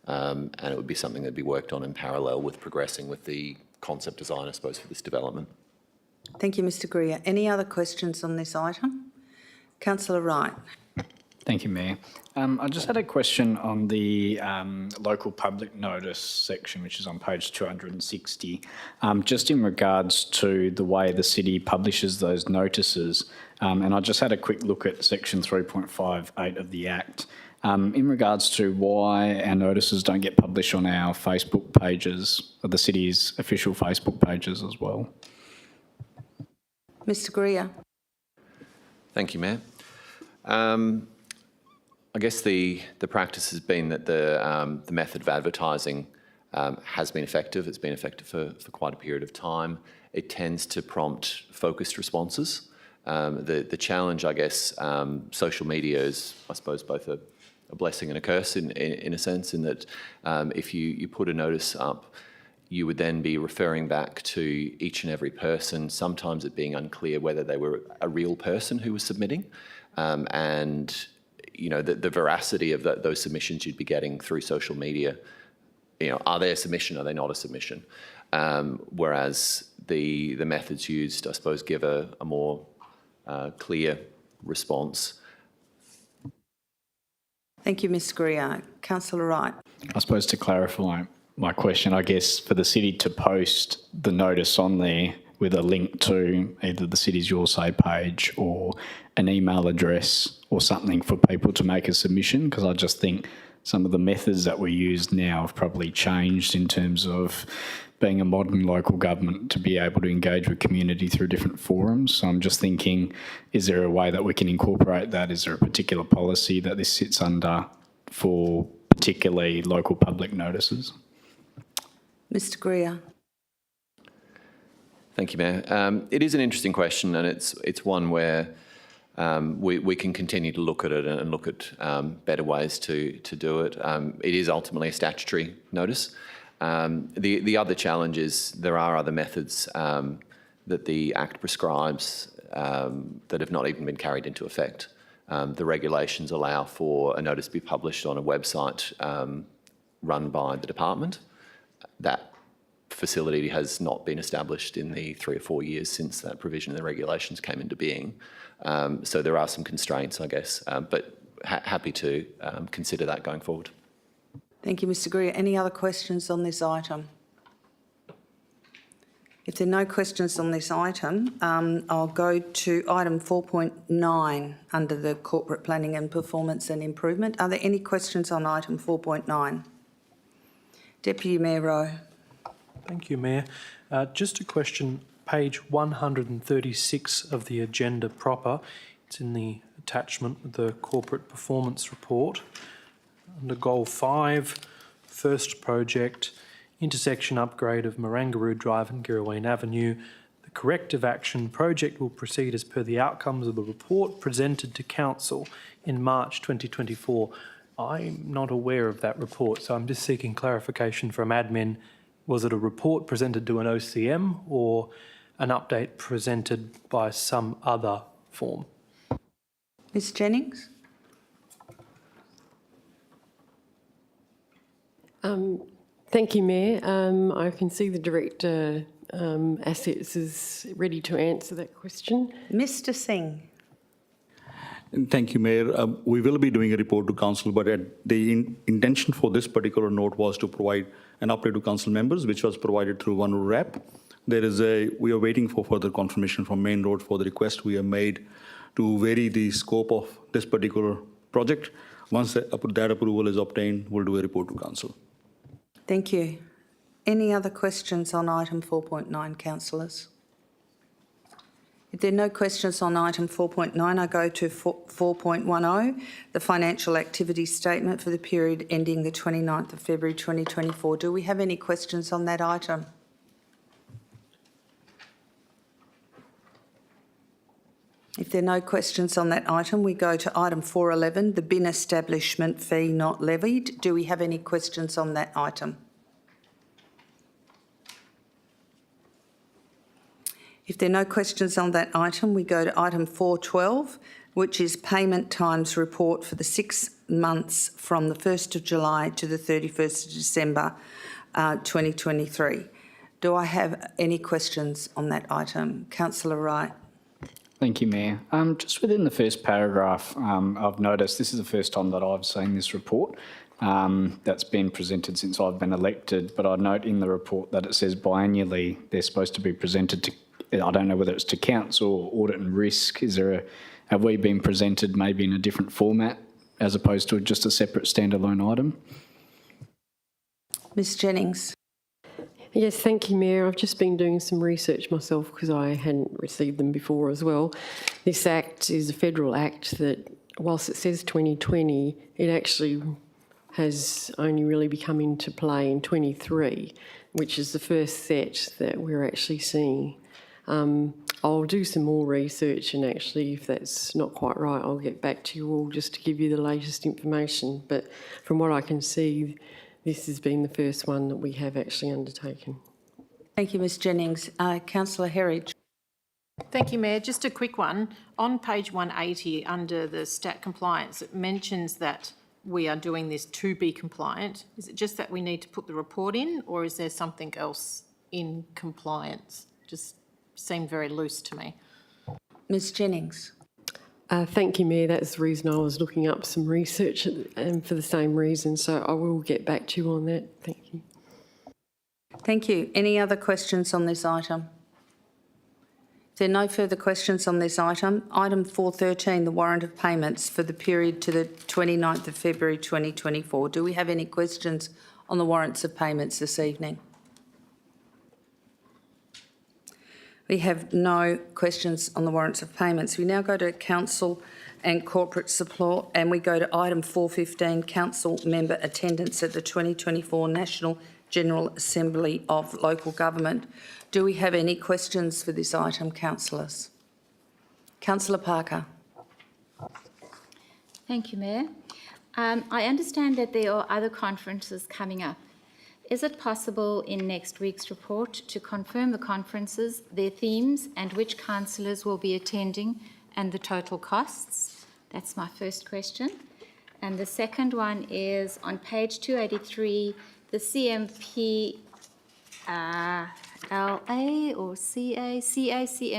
Speaker 19: and it would be something that'd be worked on in parallel with progressing with the concept design, I suppose, for this development.
Speaker 1: Thank you, Mr Greer. Any other questions on this item? Councillor Wright.
Speaker 10: Thank you, Mayor. I just had a question on the local public notice section, which is on page 260, just in regards to the way the city publishes those notices. And I just had a quick look at section 3.58 of the Act in regards to why our notices don't get published on our Facebook pages, or the city's official Facebook pages as well.
Speaker 1: Mr Greer.
Speaker 19: Thank you, Mayor. I guess the practice has been that the method of advertising has been effective. It's been effective for quite a period of time. It tends to prompt focused responses. The challenge, I guess, social media is, I suppose, both a blessing and a curse in a sense, in that if you put a notice up, you would then be referring back to each and every person, sometimes it being unclear whether they were a real person who was submitting. And you know, the veracity of those submissions you'd be getting through social media, you know, are they a submission, are they not a submission? Whereas the methods used, I suppose, give a more clear response.
Speaker 1: Thank you, Ms Greer. Councillor Wright.
Speaker 10: I suppose to clarify my question, I guess for the city to post the notice on there with a link to either the city's Your Say page or an email address or something for people to make a submission, because I just think some of the methods that we use now have probably changed in terms of being a modern local government to be able to engage with community through different forums. So I'm just thinking, is there a way that we can incorporate that? Is there a particular policy that this sits under for particularly local public notices?
Speaker 1: Mr Greer.
Speaker 19: Thank you, Mayor. It is an interesting question, and it's one where we can continue to look at it and look at better ways to do it. It is ultimately a statutory notice. The other challenge is there are other methods that the Act prescribes that have not even been carried into effect. The regulations allow for a notice to be published on a website run by the department. That facility has not been established in the 3 or 4 years since that provision in the regulations came into being. So there are some constraints, I guess, but happy to consider that going forward.
Speaker 1: Thank you, Mr Greer. Any other questions on this item? If there are no questions on this item, I'll go to item 4.9 under the Corporate Planning and Performance and Improvement. Are there any questions on item 4.9? Deputy Mayor Rowe.
Speaker 3: Thank you, Mayor. Just a question, page 136 of the agenda proper. It's in the attachment with the corporate performance report. Under Goal 5, first project, intersection upgrade of Wanneroo Drive and Girraween Avenue. The corrective action project will proceed as per the outcomes of the report presented to Council in March 2024. I'm not aware of that report, so I'm just seeking clarification from admin. Was it a report presented to an OCM or an update presented by some other form?
Speaker 1: Ms Jennings?
Speaker 18: Thank you, Mayor. I can see the Director Assets is ready to answer that question.
Speaker 1: Mr Singh?
Speaker 6: Thank you, Mayor. We will be doing a report to Council, but the intention for this particular note was to provide an update to Council members, which was provided through Wanneroo Rep. We are waiting for further confirmation from Main Road for the request we have made to vary the scope of this particular project. Once that approval is obtained, we'll do a report to Council.
Speaker 1: Thank you. Any other questions on item 4.9, councillors? If there are no questions on item 4.9, I go to 4.10, the financial activity statement for the period ending the 29th of February 2024. Do we have any questions on that item? If there are no questions on that item, we go to item 4.11, the bin establishment fee not levied. Do we have any questions on that item? If there are no questions on that item, we go to item 4.12, which is payment times report for the 6 months from the 1st of July to the 31st of December 2023. Do I have any questions on that item? Councillor Wright.
Speaker 10: Thank you, Mayor. Just within the first paragraph, I've noticed this is the first time that I've seen this report that's been presented since I've been elected, but I note in the report that it says biannually they're supposed to be presented to, I don't know whether it's to Council or Audit and Risk. Have we been presented maybe in a different format as opposed to just a separate standalone item?
Speaker 1: Ms Jennings.
Speaker 18: Yes, thank you, Mayor. I've just been doing some research myself because I hadn't received them before as well. This Act is a federal act that, whilst it says 2020, it actually has only really become into play in 23, which is the first set that we're actually seeing. I'll do some more research, and actually, if that's not quite right, I'll get back to you all just to give you the latest information. But from what I can see, this has been the first one that we have actually undertaken.
Speaker 1: Thank you, Ms Jennings. Councillor Herridge.
Speaker 12: Thank you, Mayor. Just a quick one. On page 180, under the stat compliance, it mentions that we are doing this to be compliant. Is it just that we need to put the report in, or is there something else in compliance? Just seemed very loose to me.
Speaker 1: Ms Jennings.
Speaker 18: Thank you, Mayor. That's the reason I was looking up some research and for the same reason, so I will get back to you on that. Thank you.
Speaker 1: Thank you. Any other questions on this item? If there are no further questions on this item, item 4.13, the warrant of payments for the period to the 29th of February 2024. Do we have any questions on the warrants of payments this evening? We have no questions on the warrants of payments. We now go to Council and Corporate Support, and we go to item 4.15, Council member attendance at the 2024 National General Assembly of Local Government. Do we have any questions for this item, councillors? Councillor Parker.
Speaker 15: Thank you, Mayor. I understand that there are other conferences coming up. Is it possible in next week's report to confirm the conferences, their themes, and which councillors will be attending and the total costs? That's my first question. And the second one is on page 283, the CMP LA or CMPCA.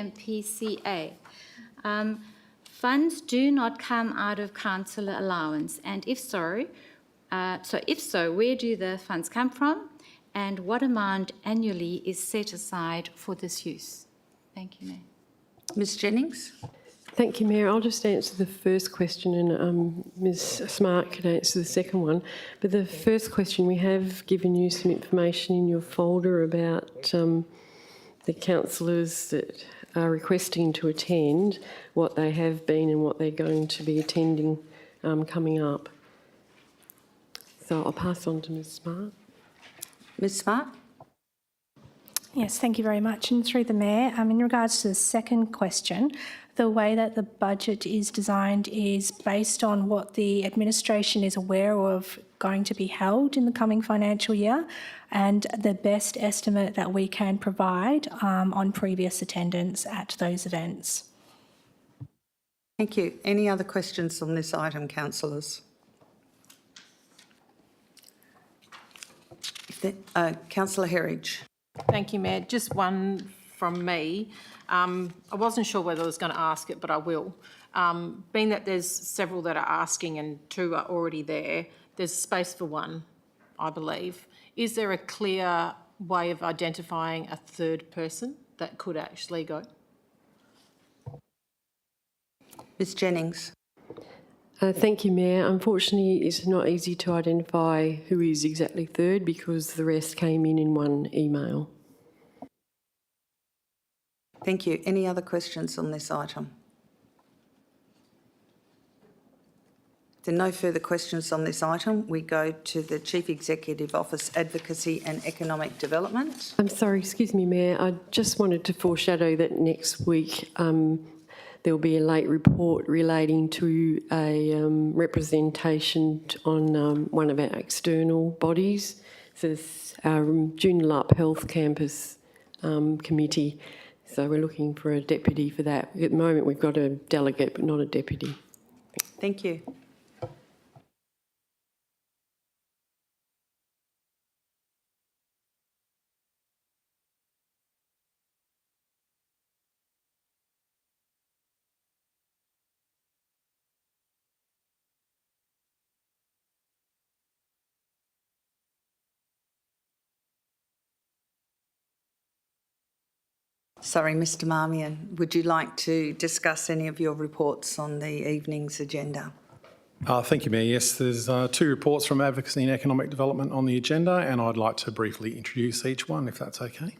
Speaker 15: Funds do not come out of councillor allowance, and if so, where do the funds come from, and what amount annually is set aside for this use? Thank you, Mayor.
Speaker 1: Ms Jennings.
Speaker 18: Thank you, Mayor. I'll just answer the first question, and Ms Smart can answer the second one. But the first question, we have given you some information in your folder about the councillors that are requesting to attend, what they have been and what they're going to be attending coming up. So I'll pass on to Ms Smart.
Speaker 1: Ms Smart?
Speaker 20: Yes, thank you very much. And through the Mayor, in regards to the second question, the way that the budget is designed is based on what the administration is aware of going to be held in the coming financial year and the best estimate that we can provide on previous attendance at those events.
Speaker 1: Thank you. Any other questions on this item, councillors? Councillor Herridge.
Speaker 12: Thank you, Mayor. Just one from me. I wasn't sure whether I was going to ask it, but I will. Being that there's several that are asking and 2 are already there, there's space for 1, I believe. Is there a clear way of identifying a 3rd person that could actually go?
Speaker 1: Ms Jennings.
Speaker 18: Thank you, Mayor. Unfortunately, it's not easy to identify who is exactly 3rd because the rest came in one email.
Speaker 1: Thank you. Any other questions on this item? If there are no further questions on this item, we go to the Chief Executive Office, Advocacy and Economic Development.
Speaker 18: I'm sorry, excuse me, Mayor. I just wanted to foreshadow that next week there will be a late report relating to a representation on one of our external bodies. So it's our Joondalup Health Campus Committee. So we're looking for a deputy for that. At the moment we've got a delegate but not a deputy.
Speaker 1: Thank you. Sorry, Mr Marmion, would you like to discuss any of your reports on the evening's agenda?
Speaker 21: Thank you, Mayor. Yes, there's 2 reports from Advocacy and Economic Development on the agenda, and I'd like to briefly introduce each one, if that's okay.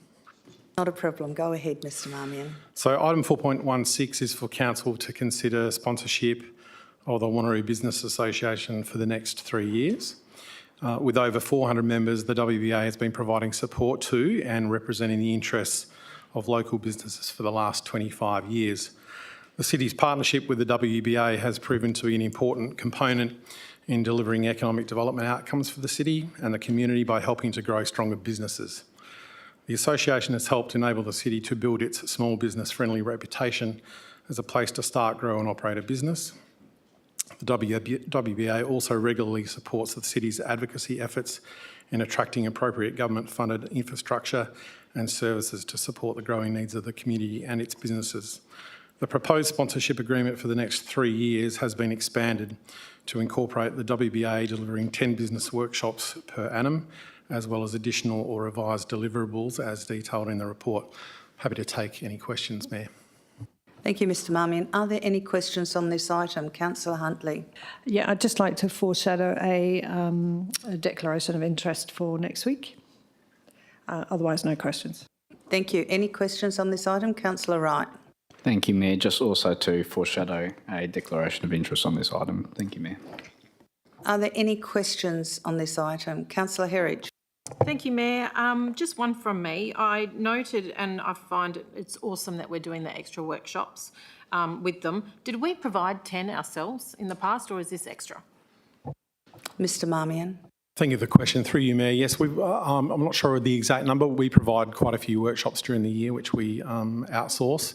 Speaker 1: Not a problem. Go ahead, Mr Marmion.
Speaker 21: So item 4.16 is for Council to consider sponsorship of the Wanneroo Business Association for the next 3 years. With over 400 members, the WBA has been providing support to and representing the interests of local businesses for the last 25 years. The City's partnership with the WBA has proven to be an important component in delivering economic development outcomes for the City and the community by helping to grow stronger businesses. The association has helped enable the City to build its small business friendly reputation as a place to start, grow and operate a business. The WBA also regularly supports the City's advocacy efforts in attracting appropriate government-funded infrastructure and services to support the growing needs of the community and its businesses. The proposed sponsorship agreement for the next 3 years has been expanded to incorporate the WBA delivering 10 business workshops per annum, as well as additional or revised deliverables as detailed in the report. Happy to take any questions, Mayor.
Speaker 1: Thank you, Mr Marmion. Are there any questions on this item? Councillor Huntley.
Speaker 16: Yeah, I'd just like to foreshadow a declaration of interest for next week. Otherwise, no questions.
Speaker 1: Thank you. Any questions on this item? Councillor Wright.
Speaker 10: Thank you, Mayor. Just also to foreshadow a declaration of interest on this item. Thank you, Mayor.
Speaker 1: Are there any questions on this item? Councillor Herridge.
Speaker 12: Thank you, Mayor. Just one from me. I noted, and I find it's awesome that we're doing the extra workshops with them. Did we provide 10 ourselves in the past, or is this extra?
Speaker 1: Mr Marmion.
Speaker 21: Thank you for the question. Through you, Mayor. Yes, I'm not sure of the exact number. We provide quite a few workshops during the year, which we outsource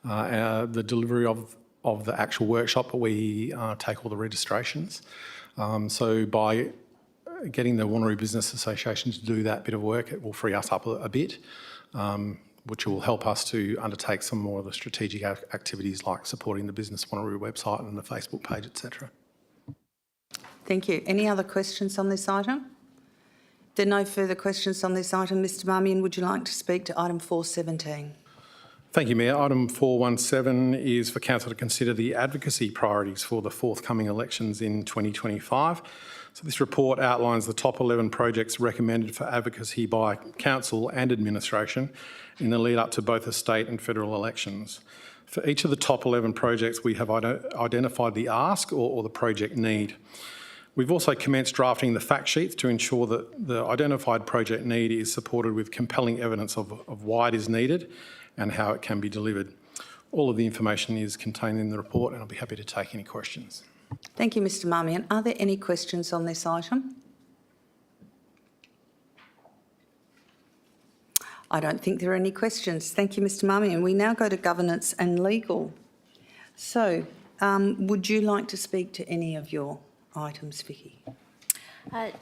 Speaker 21: the delivery of the actual workshop, but we take all the registrations. So by getting the Wanneroo Business Association to do that bit of work, it will free us up a bit, which will help us to undertake some more of the strategic activities like supporting the Business Wanneroo website and the Facebook page, etc.
Speaker 1: Thank you. Any other questions on this item? If there are no further questions on this item, Mr Marmion, would you like to speak to item 417?
Speaker 21: Thank you, Mayor. Item 417 is for Council to consider the advocacy priorities for the forthcoming elections in 2025. So this report outlines the top 11 projects recommended for advocacy by council and administration in the lead up to both the state and federal elections. For each of the top 11 projects, we have identified the ask or the project need. We've also commenced drafting the fact sheets to ensure that the identified project need is supported with compelling evidence of why it is needed and how it can be delivered. All of the information is contained in the report, and I'll be happy to take any questions.
Speaker 1: Thank you, Mr Marmion. Are there any questions on this item? I don't think there are any questions. Thank you, Mr Marmion. We now go to governance and legal. So, would you like to speak to any of your items, Vicky?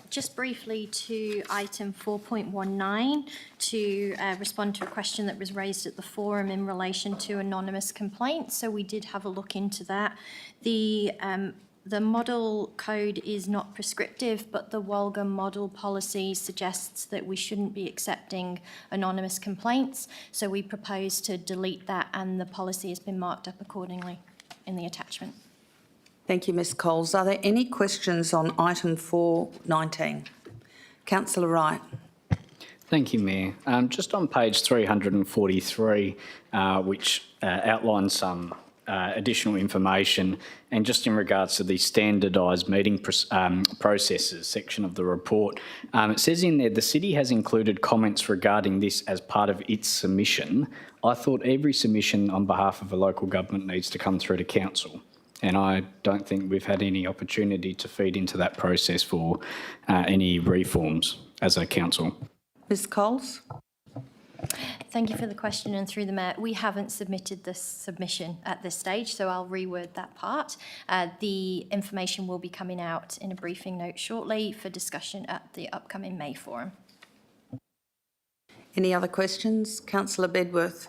Speaker 14: Just briefly to item 4.19 to respond to a question that was raised at the forum in relation to anonymous complaints. So we did have a look into that. The model code is not prescriptive, but the WALGA model policy suggests that we shouldn't be accepting anonymous complaints. So we propose to delete that, and the policy has been marked up accordingly in the attachment.
Speaker 1: Thank you, Ms Coles. Are there any questions on item 4.19? Councillor Wright.
Speaker 10: Thank you, Mayor. Just on page 343, which outlines some additional information, and just in regards to the standardised meeting processes section of the report, it says in there the city has included comments regarding this as part of its submission. I thought every submission on behalf of a local government needs to come through to council, and I don't think we've had any opportunity to feed into that process for any reforms as a council.
Speaker 1: Ms Coles.
Speaker 14: Thank you for the question, and through the Mayor, we haven't submitted this submission at this stage, so I'll reword that part. The information will be coming out in a briefing note shortly for discussion at the upcoming May forum.
Speaker 1: Any other questions? Councillor Bedworth.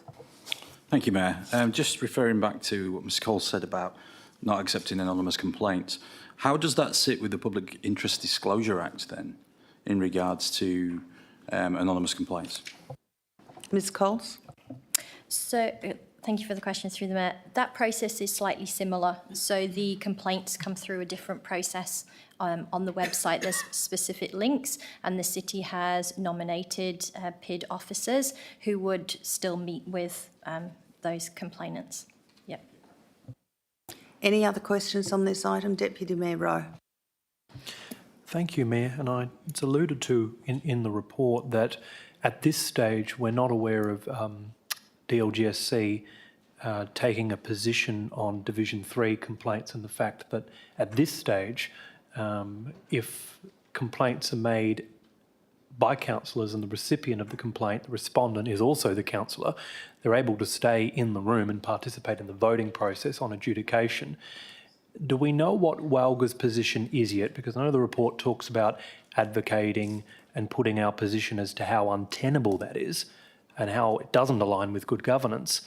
Speaker 11: Thank you, Mayor. Just referring back to what Ms Cole said about not accepting anonymous complaints, how does that sit with the Public Interest Disclosure Act then in regards to anonymous complaints?
Speaker 1: Ms Coles.
Speaker 14: So, thank you for the question through the Mayor. That process is slightly similar. So the complaints come through a different process. On the website, there's specific links, and the city has nominated PID officers who would still meet with those complainants. Yep.
Speaker 1: Any other questions on this item? Deputy Mayor Rowe.
Speaker 3: Thank you, Mayor. And it's alluded to in the report that at this stage we're not aware of DLGSC taking a position on Division 3 complaints, and the fact that at this stage, if complaints are made by councillors and the recipient of the complaint, the respondent, is also the councillor, they're able to stay in the room and participate in the voting process on adjudication. Do we know what WALGA's position is yet? Because I know the report talks about advocating and putting our position as to how untenable that is and how it doesn't align with good governance.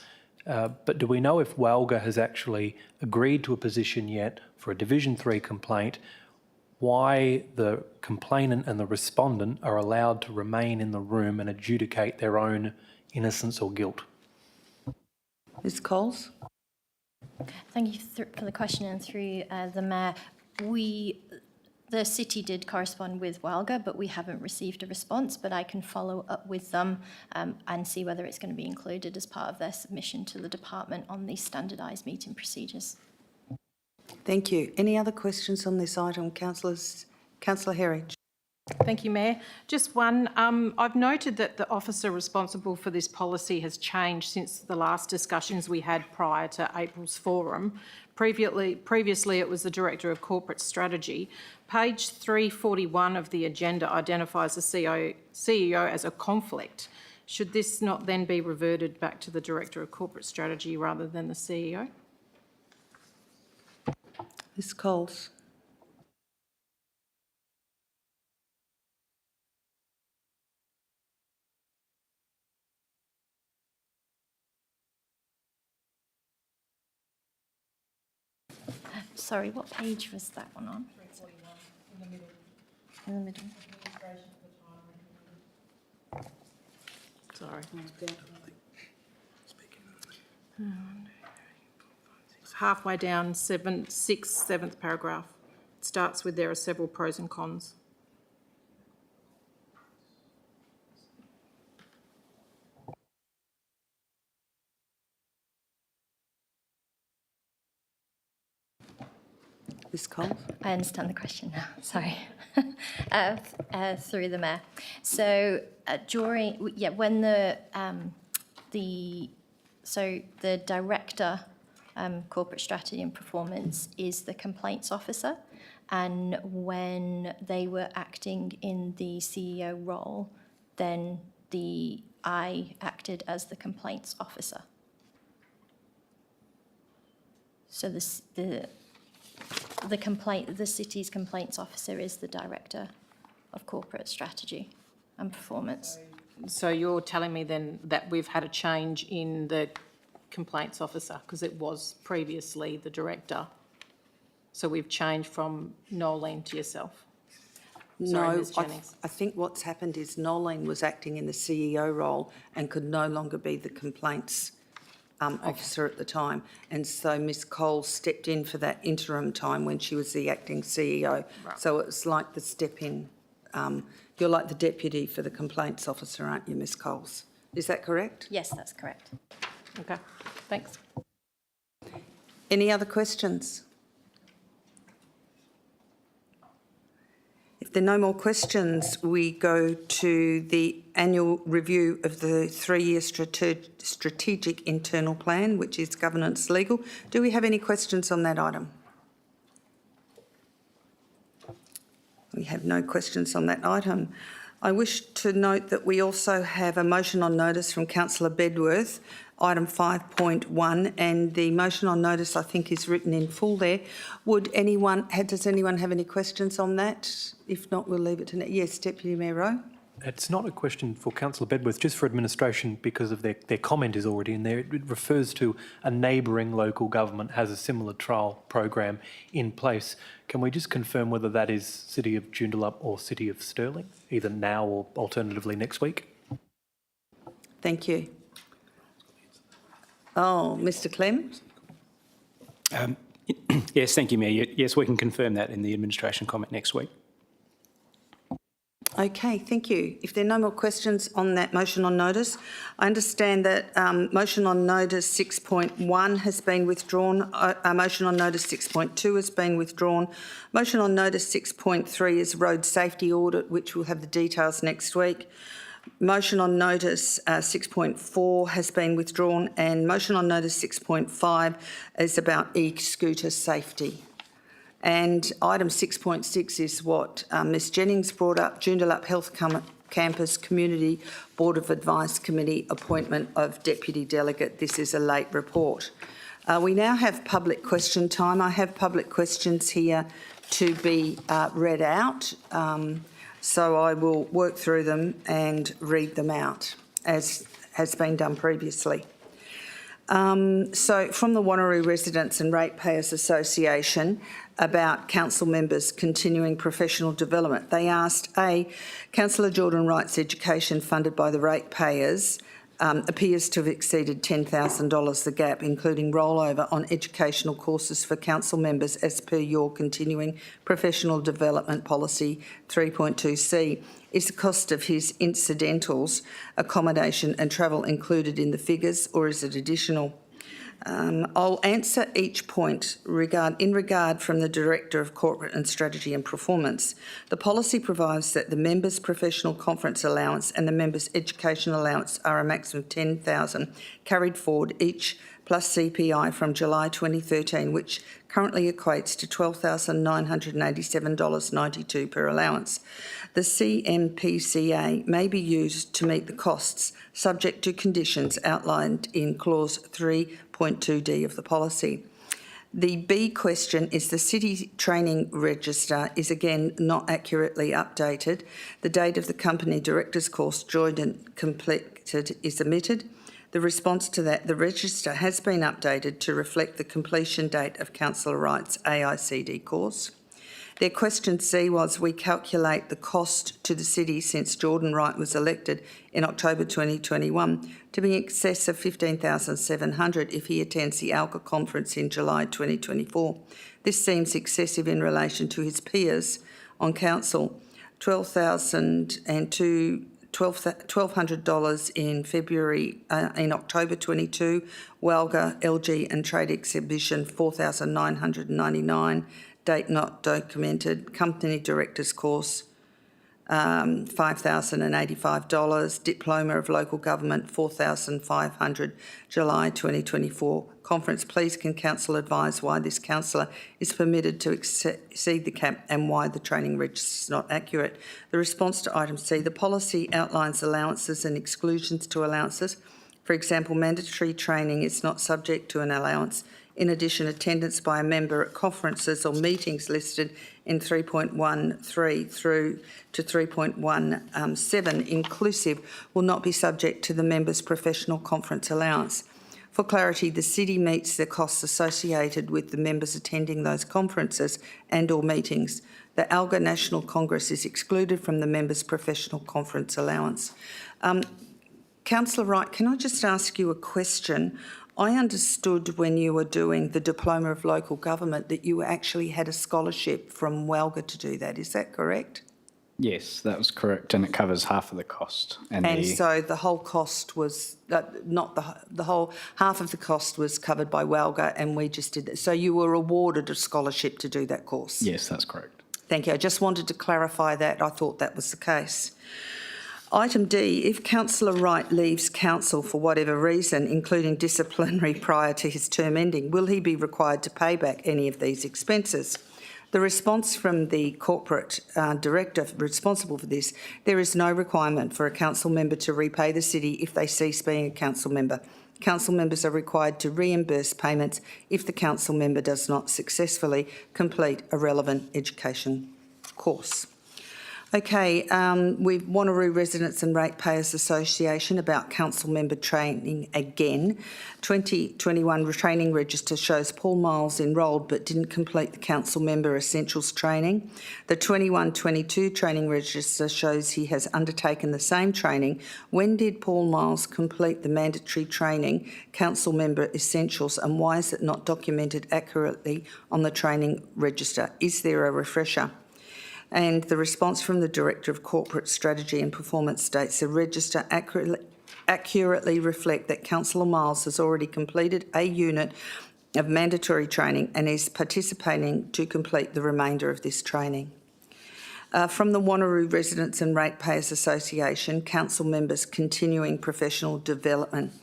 Speaker 3: But do we know if WALGA has actually agreed to a position yet for a Division 3 complaint, why the complainant and the respondent are allowed to remain in the room and adjudicate their own innocence or guilt?
Speaker 1: Ms Coles.
Speaker 14: Thank you for the question, and through the Mayor. The city did correspond with WALGA, but we haven't received a response, but I can follow up with them and see whether it's going to be included as part of their submission to the department on these standardised meeting procedures.
Speaker 1: Thank you. Any other questions on this item, councillors? Councillor Herridge.
Speaker 12: Thank you, Mayor. Just one. I've noted that the officer responsible for this policy has changed since the last discussions we had prior to April's forum. Previously, it was the Director of Corporate Strategy. Page 341 of the agenda identifies the CEO as a conflict. Should this not then be reverted back to the Director of Corporate Strategy rather than the CEO?
Speaker 1: Ms Coles.
Speaker 14: Sorry, what page was that one on?
Speaker 12: 341, in the middle.
Speaker 14: In the middle.
Speaker 12: Sorry. It's halfway down, seventh paragraph. It's starts with there are several pros and cons.
Speaker 1: Ms Cole?
Speaker 2: I understand the question now, sorry. Through the Mayor. So when the Director, Corporate Strategy and Performance is the complaints officer, and when they were acting in the CEO role, then I acted as the complaints officer. So the city's complaints officer is the Director of Corporate Strategy and Performance.
Speaker 12: So you're telling me then that we've had a change in the complaints officer, because it was previously the Director. So we've changed from Nolene to yourself? Sorry,
Speaker 1: No,
Speaker 12: Ms Jennings.
Speaker 1: I think what's happened is Nolene was acting in the CEO role and could no longer be the complaints officer at the time. And so Ms Cole stepped in for that interim time when she was the acting CEO.
Speaker 12: Right.
Speaker 1: So it's like the step in. You're like the deputy for the complaints officer, aren't you, Ms Coles? Is that correct?
Speaker 2: Yes, that's correct.
Speaker 12: Okay, thanks.
Speaker 1: Any other questions? If there are no more questions, we go to the annual review of the 3-year strategic internal plan, which is governance legal. Do we have any questions on that item? We have no questions on that item. I wish to note that we also have a motion on notice from Councillor Bedworth, item 5.1, and the motion on notice I think is written in full there. Does anyone have any questions on that? If not, we'll leave it to... Yes, Deputy Mayor Rowe.
Speaker 3: It's not a question for Councillor Bedworth, just for administration, because of their comment is already in there. It refers to a neighbouring local government has a similar trial program in place. Can we just confirm whether that is City of Joondalup or City of Stirling, either now or alternatively next week?
Speaker 1: Thank you. Oh, Mr Clem?
Speaker 17: Yes, thank you, Mayor. Yes, we can confirm that in the administration comment next week.
Speaker 1: Okay, thank you. If there are no more questions on that motion on notice, I understand that motion on notice 6.1 has been withdrawn. Motion on notice 6.2 has been withdrawn. Motion on notice 6.3 is road safety audit, which we'll have the details next week. Motion on notice 6.4 has been withdrawn, and motion on notice 6.5 is about e-scooter safety. And item 6.6 is what Ms Jennings brought up, Joondalup Health Campus Community Board of Advice Committee appointment of Deputy Delegate. This is a late report. We now have public question time. I have public questions here to be read out, so I will work through them and read them out, as has been done previously. So from the Wanneroo Residents and Ratepayers Association about council members' continuing professional development. They asked, A, Councillor Jordan Wright's education funded by the ratepayers appears to have exceeded $10,000, the gap, including rollover on educational courses for council members as per your continuing professional development policy 3.2C. Is the cost of his incidentals, accommodation and travel included in the figures, or is it additional? I'll answer each point in regard from the Director of Corporate and Strategy and Performance. The policy provides that the members' professional conference allowance and the members' education allowance are a maximum of $10,000 carried forward each plus CPI from July 2013, which currently equates to $12,987.92 per allowance. The CMPCA may be used to meet the costs subject to conditions outlined in Clause 3.2D of the policy. The B question is the City Training Register is again not accurately updated. The date of the company director's course joined and completed is omitted. The response to that, the register has been updated to reflect the completion date of Councillor Wright's AICD course. Their question C was, we calculate the cost to the city since Jordan Wright was elected in October 2021 to be in excess of $15,700 if he attends the ALGA conference in July 2024. This seems excessive in relation to his peers on council. $1,200 in in October 22, Walga, LG and Trade Exhibition $4,999, date not documented, company director's course $5,085, diploma of local government $4,500, July 2024. Conference, please can council advise why this councillor is permitted to exceed the cap and why the training register is not accurate. The response to item C, the policy outlines allowances and exclusions to allowances. For example, mandatory training is not subject to an allowance. In addition, attendance by a member at conferences or meetings listed in 3.13 through to 3.17 inclusive will not be subject to the member's professional conference allowance. For clarity, the city meets the costs associated with the members attending those conferences and or meetings. The ALGA National Congress is excluded from the member's professional conference allowance. Councillor Wright, can I just ask you a question? I understood when you were doing the Diploma of Local Government that you actually had a scholarship from WALGA to do that. Is that correct?
Speaker 10: Yes, that was correct, and it covers half of the cost.
Speaker 1: So the whole cost was, not the whole, half of the cost was covered by WALGA and we just did that. So you were awarded a scholarship to do that course?
Speaker 10: Yes, that's correct.
Speaker 1: Thank you. I just wanted to clarify that. I thought that was the case. Item D, if Councillor Wright leaves council for whatever reason, including disciplinary prior to his term ending, will he be required to pay back any of these expenses? The response from the corporate director responsible for this, there is no requirement for a council member to repay the city if they cease being a council member. Council members are required to reimburse payments if the council member does not successfully complete a relevant education course. Okay, with Wanneroo Residents and Ratepayers Association about council member training again. 2021 training register shows Paul Miles enrolled but didn't complete the council member essentials training. The 21-22 training register shows he has undertaken the same training. When did Paul Miles complete the mandatory training, council member essentials, and why is it not documented accurately on the training register? Is there a refresher? And the response from the Director of Corporate Strategy and Performance states the register accurately reflect that Councillor Miles has already completed a unit of mandatory training and is participating to complete the remainder of this training. From the Wanneroo Residents and Ratepayers Association, council members continuing professional development.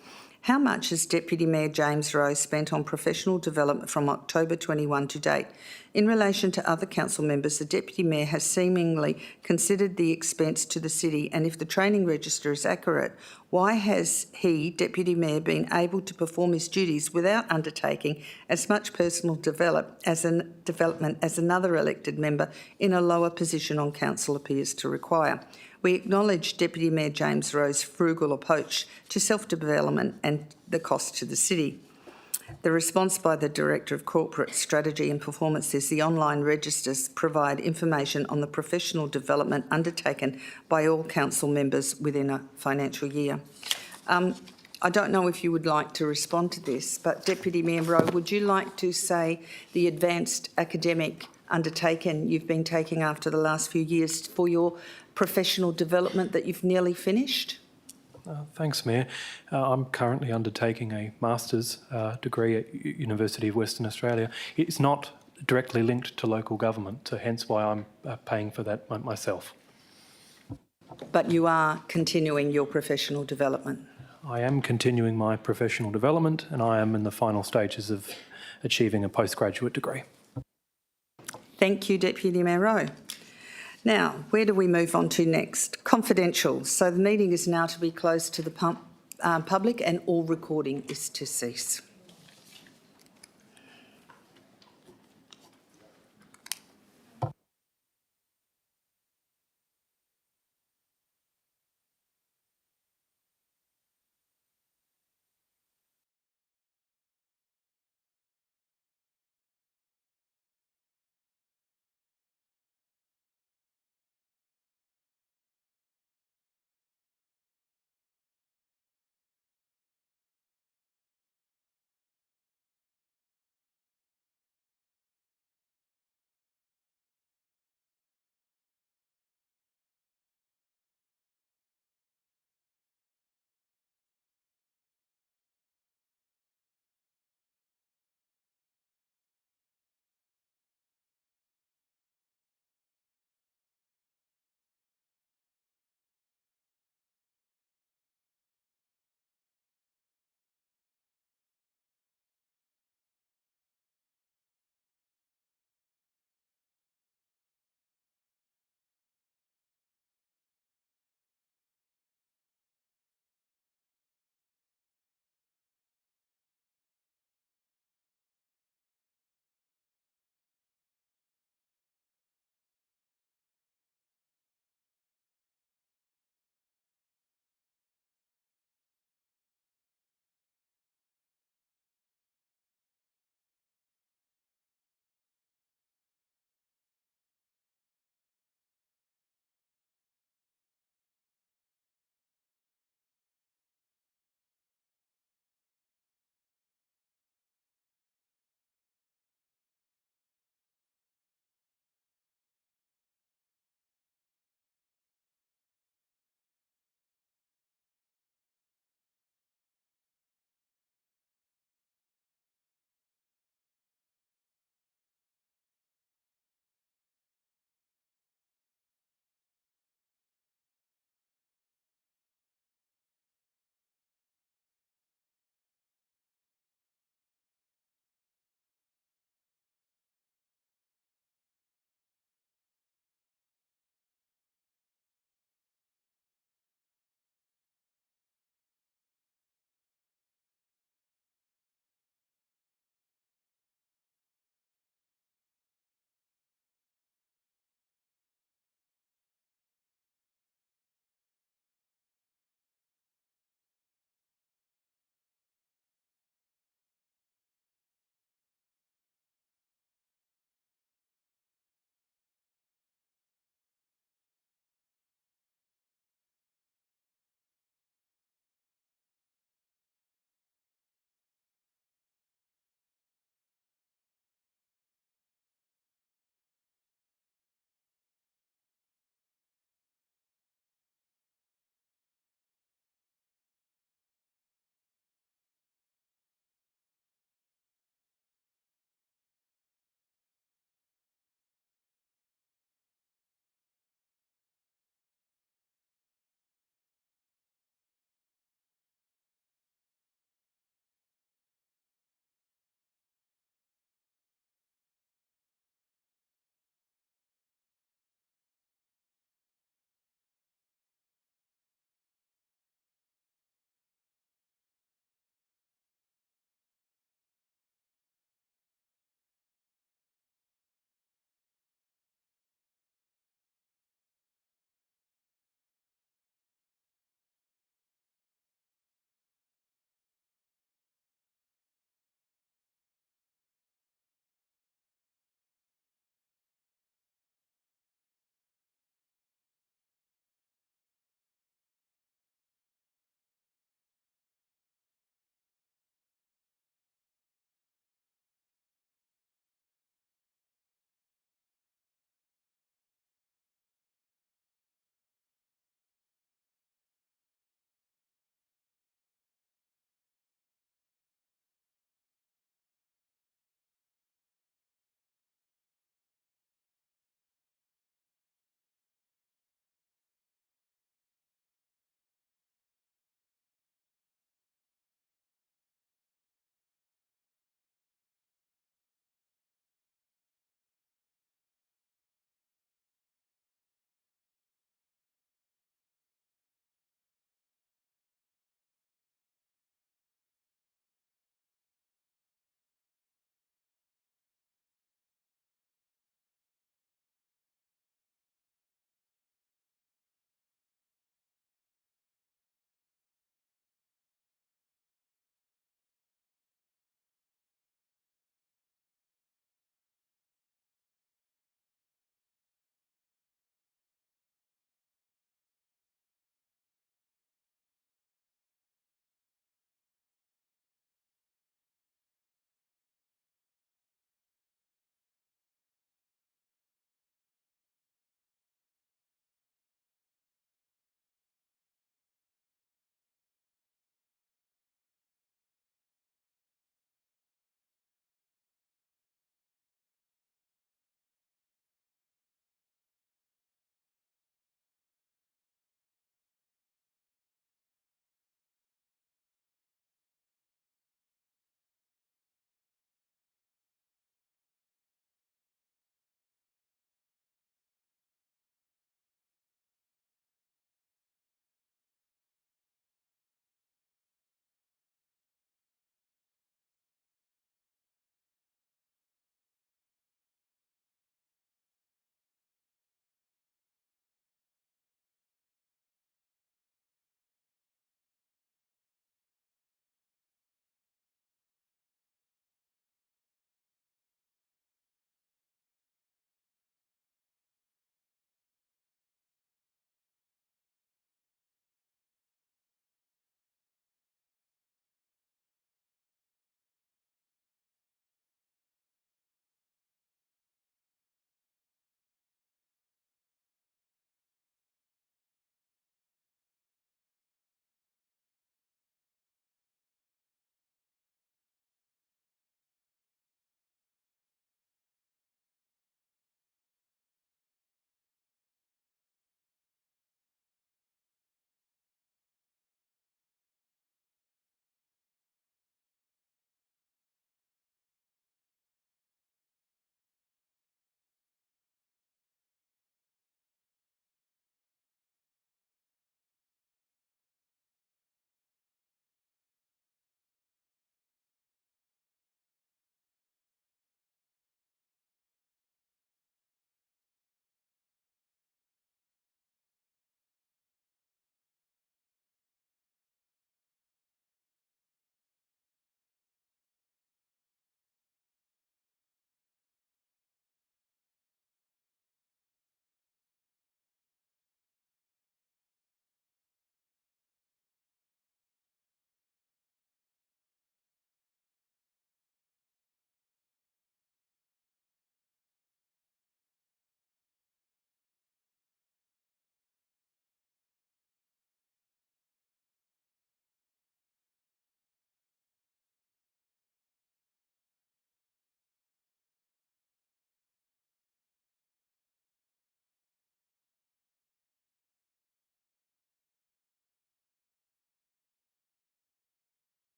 Speaker 1: How much has Deputy Mayor James Rowe spent on professional development from October 21 to date? In relation to other council members, the Deputy Mayor has seemingly considered the expense to the city, and if the training register is accurate, why has he, Deputy Mayor, been able to perform his duties without undertaking as much personal development as another elected member in a lower position on council appears to require? We acknowledge Deputy Mayor James Rowe's frugal approach to self-development and the cost to the city. The response by the Director of Corporate Strategy and Performance is the online registers provide information on the professional development undertaken by all council members within a financial year. I don't know if you would like to respond to this, but Deputy Mayor Rowe, would you like to say the advanced academic undertaken you've been taking after the last few years for your professional development that you've nearly finished?
Speaker 3: Thanks, Mayor. I'm currently undertaking a master's degree at University of Western Australia. It's not directly linked to local government, so hence why I'm paying for that myself.
Speaker 1: But you are continuing your professional development?
Speaker 3: I am continuing my professional development and I am in the final stages of achieving a postgraduate degree.
Speaker 1: Thank you, Deputy Mayor Rowe. Now, where do we move on to next? Confidential. So the meeting is now to be closed to the public and all recording is to cease.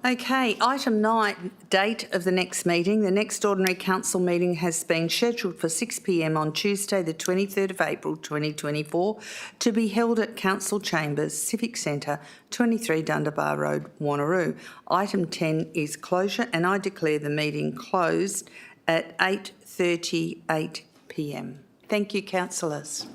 Speaker 1: Okay, item 9, date of the next meeting. The next ordinary council meeting has been scheduled for 6 p.m. on Tuesday the 23rd of April 2024 to be held at Council Chambers, Civic Centre, 23 Dundebar Road, Wanneroo. Item 10 is closure, and I declare the meeting closed at 8:38 p.m. Thank you, councillors.